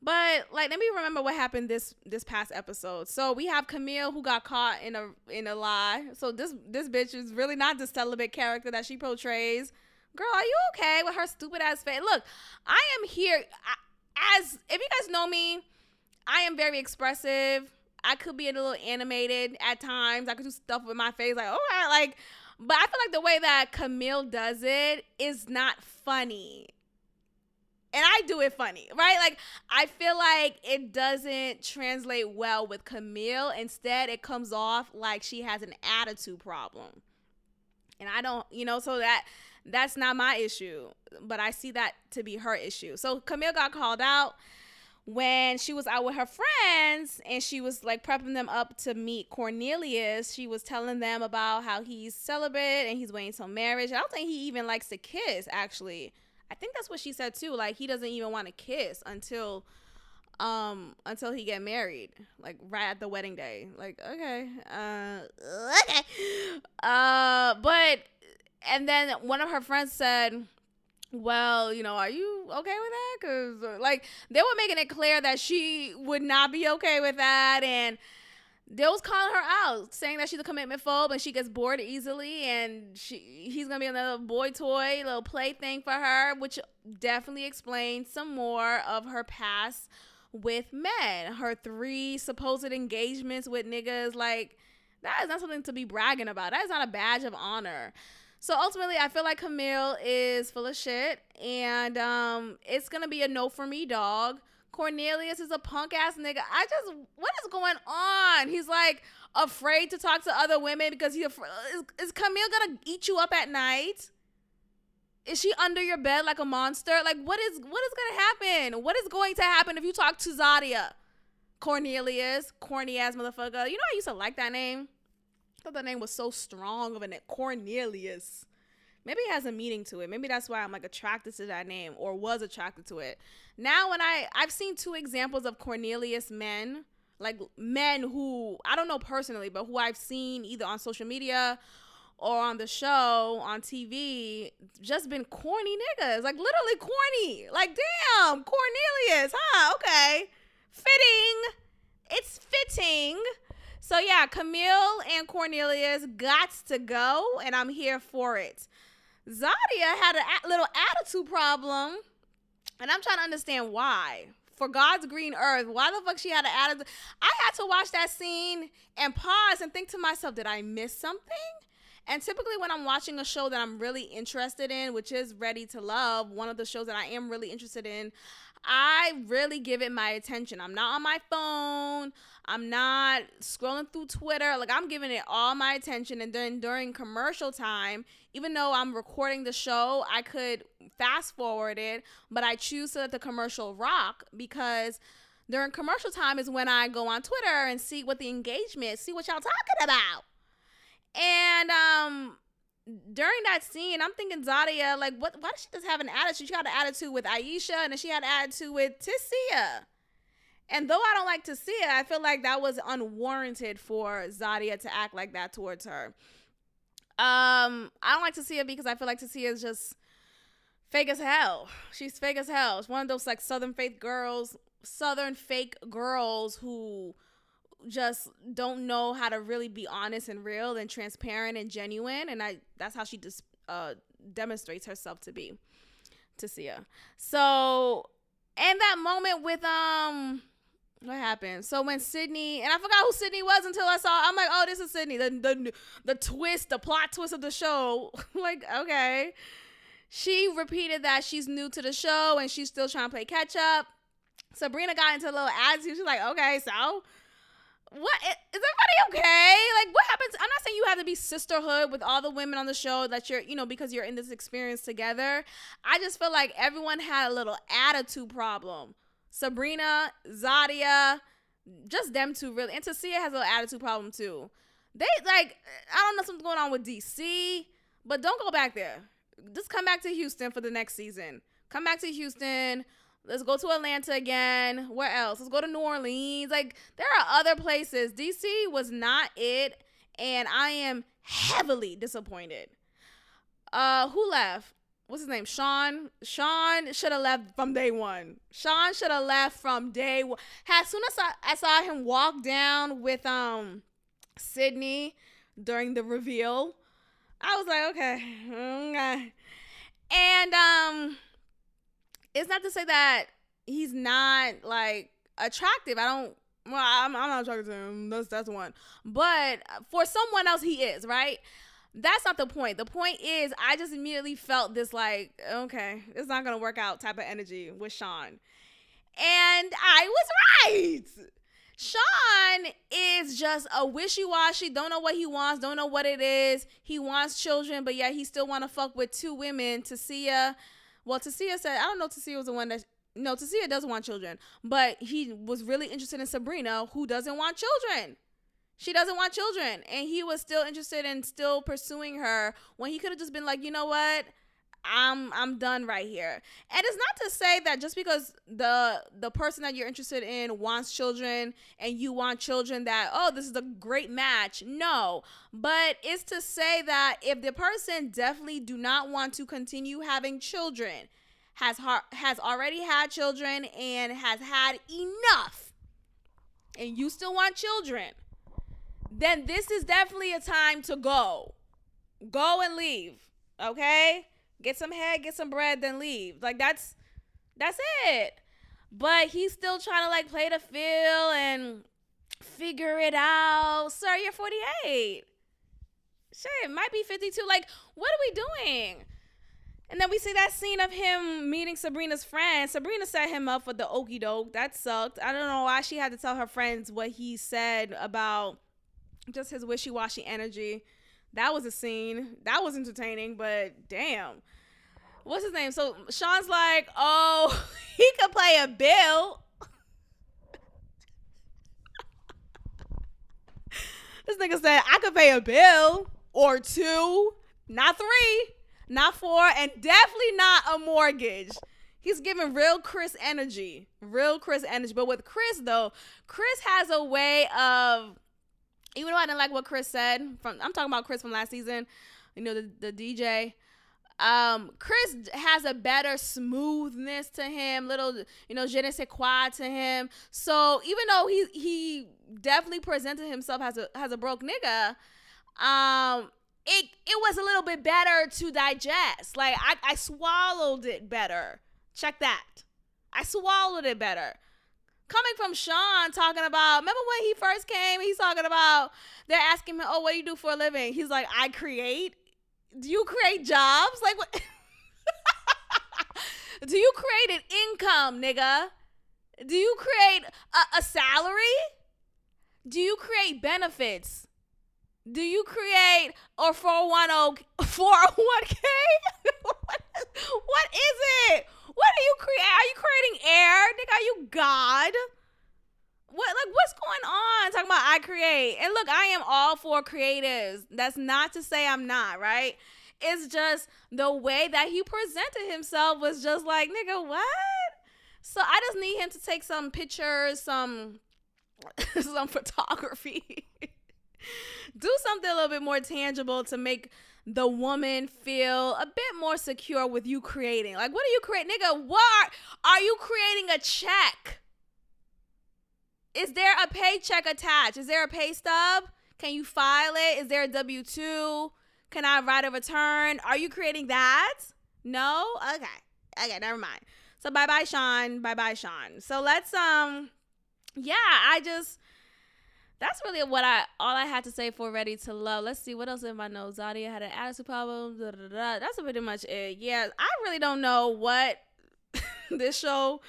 But like, let me remember what happened this past episode. So we have Camille, who got caught in a lie. So this bitch is really not the celibate character that she portrays. Girl, are you okay with her stupid ass face? Look, I am here as if you guys know me, I am very expressive. I could be a little animated at times. I could do stuff with my face, like, oh, but I feel like the way that Camille does it is not funny. And I do it funny, right? Like, I feel like it doesn't translate well with Camille. Instead, it comes off like she has an attitude problem. And I don't, so that's not my issue. But I see that to be her issue. So Camille got called out when she was out with her friends and she was like prepping them up to meet Cornelius. She was telling them about how he's celibate and he's waiting till marriage. I don't think he even likes to kiss, actually. I think that's what she said too. Like, he doesn't even want to kiss until he get married, like right at the wedding day. Like, okay, okay. But and then one of her friends said, well, are you okay with that? Because like, they were making it clear that she would not be okay with that, and they was calling her out, saying that she's a commitment phobe and she gets bored easily, and he's gonna be another boy toy, little plaything for her, which definitely explains some more of her past with men. Her 3 supposed engagements with niggas, like, that is not something to be bragging about. That is not a badge of honor. So ultimately, I feel like Camille is full of shit, and it's gonna be a no for me, dog. Cornelius is a punk ass nigga. What is going on? He's like afraid to talk to other women because he's afraid. Is Camille gonna eat you up at night? Is she under your bed like a monster? Like, what is gonna happen? What is going to happen if you talk to Zadia? Cornelius, corny ass motherfucker. I used to like that name. I thought that name was so strong of a name. Cornelius. Maybe it has a meaning to it. Maybe that's why I'm like attracted to that name, or was attracted to it. Now when I've seen 2 examples of Cornelius men, like men who, I don't know personally, but who I've seen either on social media or on the show, on TV, just been corny niggas. Like, literally corny. Like, damn, Cornelius, huh? Okay. Fitting. it's fitting. So yeah, Camille and Cornelius gots to go, and I'm here for it. Zadia had a little attitude problem, and I'm trying to understand why. For God's green earth, why the fuck she had an attitude? I had to watch that scene and pause and think to myself, did I miss something? And typically when I'm watching a show that I'm really interested in, which is Ready to Love, one of the shows that I am really interested in, I really give it my attention. I'm not on my phone. I'm not scrolling through Twitter. Like, I'm giving it all my attention. And then during commercial time, even though I'm recording the show, I could fast forward it, but I choose to let the commercial rock, because during commercial time is when I go on Twitter and see what the engagement, see what y'all talking about. And during that scene, I'm thinking Zadia, like, why does she just have an attitude? She had an attitude with Aisha, and then she had an attitude with Tissia. And though I don't like Tissia, I feel like that was unwarranted for Zadia to act like that towards her. I don't like Tissia because I feel like Tissia is just fake as hell. She's fake as hell. It's one of those like southern fake girls who just don't know how to really be honest and real and transparent and genuine, and that's how she just demonstrates herself to be, Tissia. So, and that moment with what happened? So when Sydney, and I forgot who Sydney was until I'm like, oh, this is Sydney, the twist, the plot twist of the show. Like, okay. She repeated that she's new to the show and she's still trying to play catch up. Sabrina got into a little attitude. She's like, okay, so what is everybody okay? Like, what happens? I'm not saying you have to be sisterhood with all the women on the show that you're, because you're in this experience together. I just feel like everyone had a little attitude problem. Sabrina, Zadia, just them two really. And Tissia has a little attitude problem too. They like, I don't know what's going on with DC, but don't go back there. Just come back to Houston for the next season. Come back to Houston. Let's go to Atlanta again. Where else? Let's go to New Orleans. Like, there are other places. DC was not it, and I am heavily disappointed. Who left? What's his name? Sean. Sean should have left from day one. Sean should have left from day one. As soon as I saw him walk down with Sydney during the reveal, I was like, okay. And it's not to say that he's not like attractive. I'm not attracted to him. That's one. But for someone else, he is, right? That's not the point. The point is, I just immediately felt this like, okay, it's not gonna work out type of energy with Sean. And I was right. Sean is just a wishy-washy, don't know what he wants, don't know what it is. He wants children, but yeah, he still want to fuck with two women. Tissia said, I don't know, Tissia was the one that, no, Tissia doesn't want children, but he was really interested in Sabrina, who doesn't want children. She doesn't want children, and he was still interested in still pursuing her when he could have just been like, you know what? I'm done right here. And it's not to say that just because the person that you're interested in wants children and you want children that, oh, this is a great match. No, but it's to say that if the person definitely do not want to continue having children, has already had children and has had enough, and you still want children, then this is definitely a time to go and leave. Okay? Get some head, get some bread, then leave. Like, that's it. But he's still trying to like play the field and figure it out. Sir, you're 48. Shit, might be 52. Like, what are we doing? And then we see that scene of him meeting Sabrina's friend. Sabrina set him up for the okie doke. That sucked. I don't know why she had to tell her friends what he said about just his wishy-washy energy. That was a scene. That was entertaining, but damn. What's his name? So Sean's like, oh, he could play a bill. This nigga said, I could pay a bill or two, not three, not four, and definitely not a mortgage. He's giving real Chris energy. But with Chris, though, Chris has a way of, even though I didn't like what Chris said, I'm talking about Chris from last season, the DJ. Chris has a better smoothness to him, little, je ne sais quoi to him. So even though he definitely presented himself as a broke nigga, it was a little bit better to digest. Like I swallowed it better. Check that. I swallowed it better. Coming from Sean talking about, remember when he first came, he's talking about, they're asking him, oh, what do you do for a living? He's like, I create. Do you create jobs? Like, what? Do you create an income, nigga? Do you create a salary? Do you create benefits? Do you create or 401k? What is it? What do you create? Are you creating air? Nigga, are you God? What's going on? Talking about I create. And look, I am all for creatives. That's not to say I'm not, right? It's just the way that he presented himself was just like, nigga, what? So I just need him to take some pictures, some photography. Do something a little bit more tangible to make the woman feel a bit more secure with you creating. Like, what are you creating? Nigga, what are you creating? A check? Is there a paycheck attached? Is there a pay stub? Can you file it? Is there a W-2? Can I write a return? Are you creating that? No? Okay, never mind. So bye-bye, Sean. Bye-bye, Sean. So let's, that's really all I had to say for Ready to Love. Let's see what else in my notes. Zadia had an attitude problem. That's pretty much it. Yeah, I really don't know what this show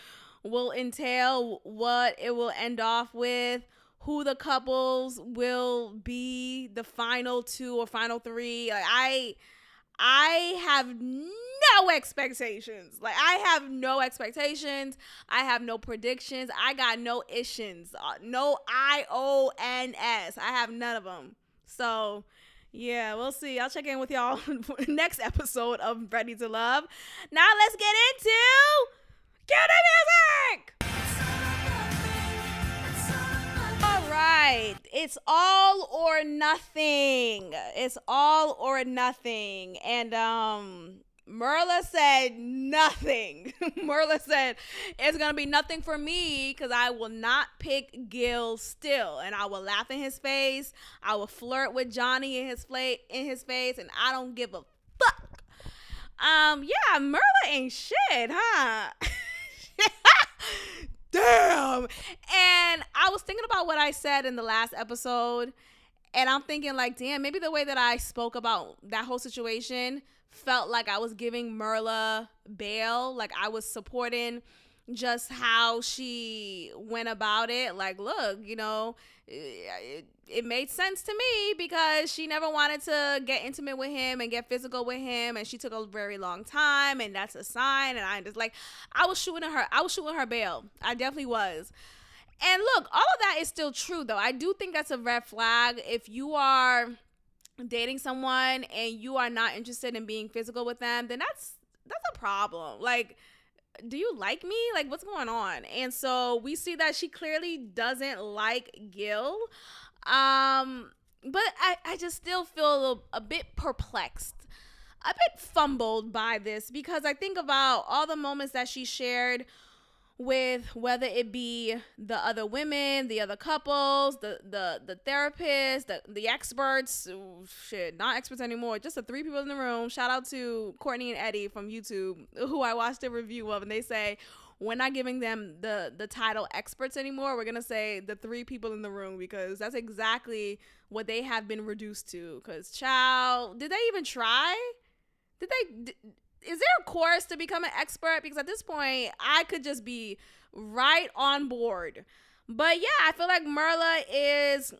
will entail, what it will end off with, who the couples will be, the final 2 or final 3. Like I have no expectations. I have no predictions. I got no issues. No IONS. I have none of them. So, yeah, we'll see. I'll check in with y'all next episode of Ready to Love. Now let's get into Cue the Music! Right. It's all or nothing. It's all or nothing. And Merla said nothing. Merla said it's going to be nothing for me because I will not pick Gil still. And I will laugh in his face. I will flirt with Johnny in his face. And I don't give a fuck. Yeah, Merla ain't shit, huh? Damn. And I was thinking about what I said in the last episode, and I'm thinking damn, maybe the way that I spoke about that whole situation felt like I was giving Merla bail, like I was supporting just how she went about it. Like, look, it made sense to me because she never wanted to get intimate with him and get physical with him, and she took a very long time, and that's a sign. And I just I was shooting her bail. I definitely was. And look, all of that is still true though. I do think that's a red flag. If you are dating someone and you are not interested in being physical with them, then that's a problem. Do you like me? What's going on? And so we see that she clearly doesn't like Gil. But I just still feel a bit perplexed, a bit fumbled by this, because I think about all the moments that she shared with, whether it be the other women, the other couples, the therapists, the experts, not experts anymore, just the 3 people in the room. Shout out to Courtney and Eddie from YouTube, who I watched a review of, and they say, we're not giving them the title experts anymore. We're going to say the 3 people in the room, because that's exactly what they have been reduced to. Because, child, did they even try? Is there a course to become an expert? Because at this point, I could just be right on board. But yeah, I feel like Merla is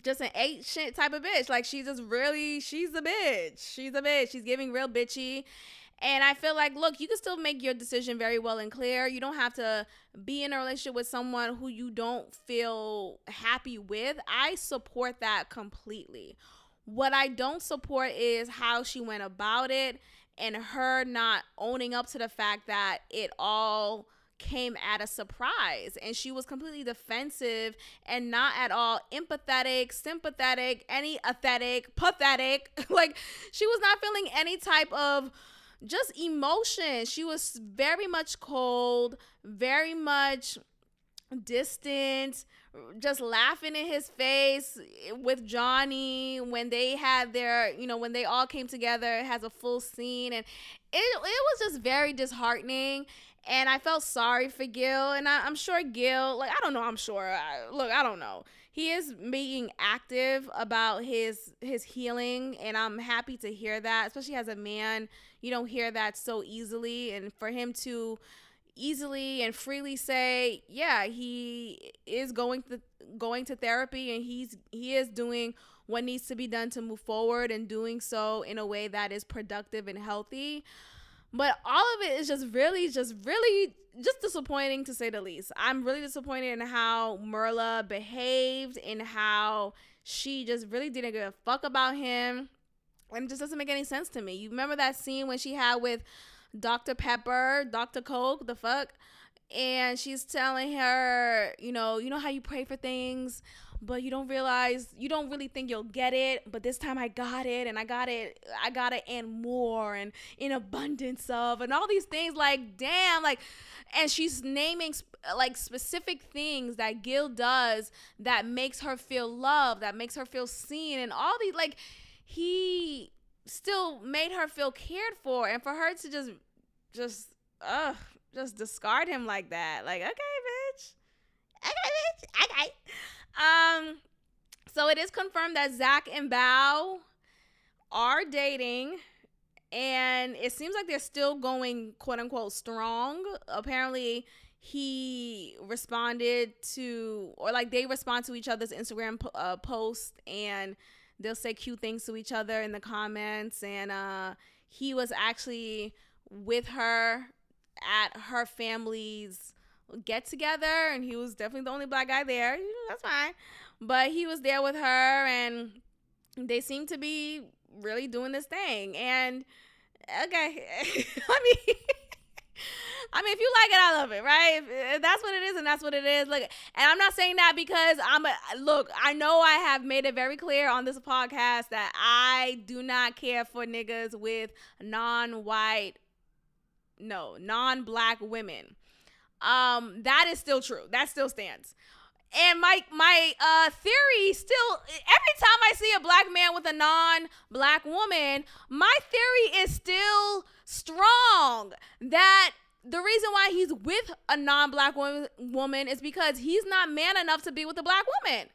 just an ancient type of bitch. She's a bitch. She's a bitch. She's giving real bitchy. And I feel like, look, you can still make your decision very well and clear. You don't have to be in a relationship with someone who you don't feel happy with. I support that completely. What I don't support is how she went about it, and her not owning up to the fact that it all came at a surprise, and she was completely defensive and not at all empathetic, sympathetic, any aesthetic, pathetic. Like, she was not feeling any type of just emotion. She was very much cold, very much distant, just laughing in his face with Johnny when they had their, when they all came together. It has a full scene, and it was just very disheartening. And I felt sorry for Gil, and I'm sure Gil, like, I don't know, I don't know. He is being active about his healing, and I'm happy to hear that, especially as a man. You don't hear that so easily, and for him to easily and freely say, yeah, he is going to therapy, and he is doing what needs to be done to move forward, and doing so in a way that is productive and healthy. But all of it is just really disappointing, to say the least. I'm really disappointed in how Merla behaved, and how she just really didn't give a fuck about him. And it just doesn't make any sense to me. You remember that scene when she had with Dr. Pepper, Dr. Coke, the fuck? And she's telling her, you know how you pray for things, but you don't really think you'll get it. But this time I got it, and I got it and more, and in abundance of, and all these things. Like, damn, like, and she's naming like specific things that Gil does that makes her feel loved, that makes her feel seen, and all these, like, he still made her feel cared for, and for her to just discard him like that. Like, okay, bitch. So it is confirmed that Zach and Bao are dating, and it seems like they're still going, quote unquote, strong. Apparently he responded to, or like they respond to each other's Instagram posts, and they'll say cute things to each other in the comments. And he was actually with her at her family's get together, and he was definitely the only black guy there. That's fine, but he was there with her, and they seem to be really doing this thing. And okay, I mean, if you like it, I love it, right? If that's what it is, and that's what it is. Look, and I'm not saying that because I know I have made it very clear on this podcast that I do not care for niggas with non-black women. That is still true. That still stands. And my theory still, every time I see a black man with a non-black woman, my theory is still strong that the reason why he's with a non-black woman is because he's not man enough to be with a black woman.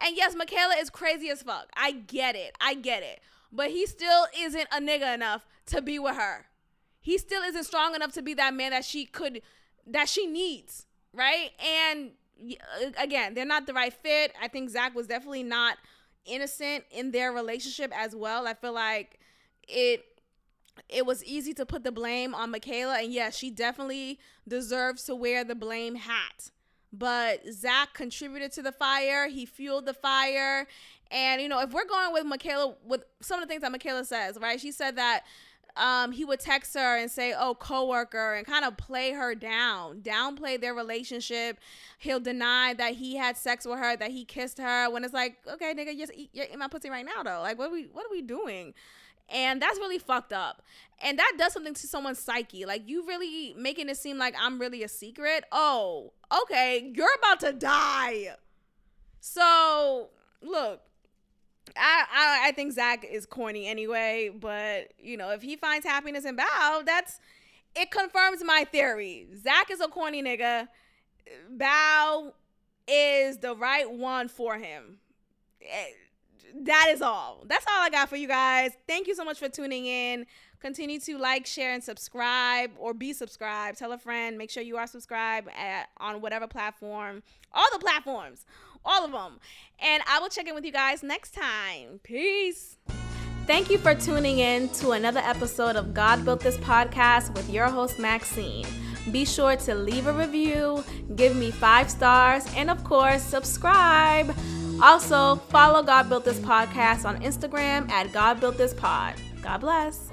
And yes, Michaela is crazy as fuck. I get it. But he still isn't a nigga enough to be with her. He still isn't strong enough to be that man that she needs, right? And again, they're not the right fit. I think Zach was definitely not innocent in their relationship as well. I feel like it was easy to put the blame on Michaela, and yes, she definitely deserves to wear the blame hat. But Zach contributed to the fire. He fueled the fire. And, if we're going with Michaela, with some of the things that Michaela says, right? She said that he would text her and say, oh, coworker, and kind of play her downplay their relationship. He'll deny that he had sex with her, that he kissed her, when it's like, okay, nigga, you're in my pussy right now, though. Like, what are we doing? And that's really fucked up. And that does something to someone's psyche. Like, you really making it seem like I'm really a secret. Oh, okay, you're about to die. So, look, I think Zach is corny anyway, but, if he finds happiness in Bao, it confirms my theory. Zach is a corny nigga. Bao is the right one for him. That is all. That's all I got for you guys. Thank you so much for tuning in. Continue to like, share, and subscribe, or be subscribed. Tell a friend. Make sure you are subscribed on whatever platform. All the platforms. All of them. And I will check in with you guys next time. Peace. Thank you for tuning in to another episode of God Built This Podcast with your host, Maxine. Be sure to leave a review, give me 5 stars, and of course, subscribe. Also, follow God Built This Podcast on Instagram at God Built This Pod. God bless.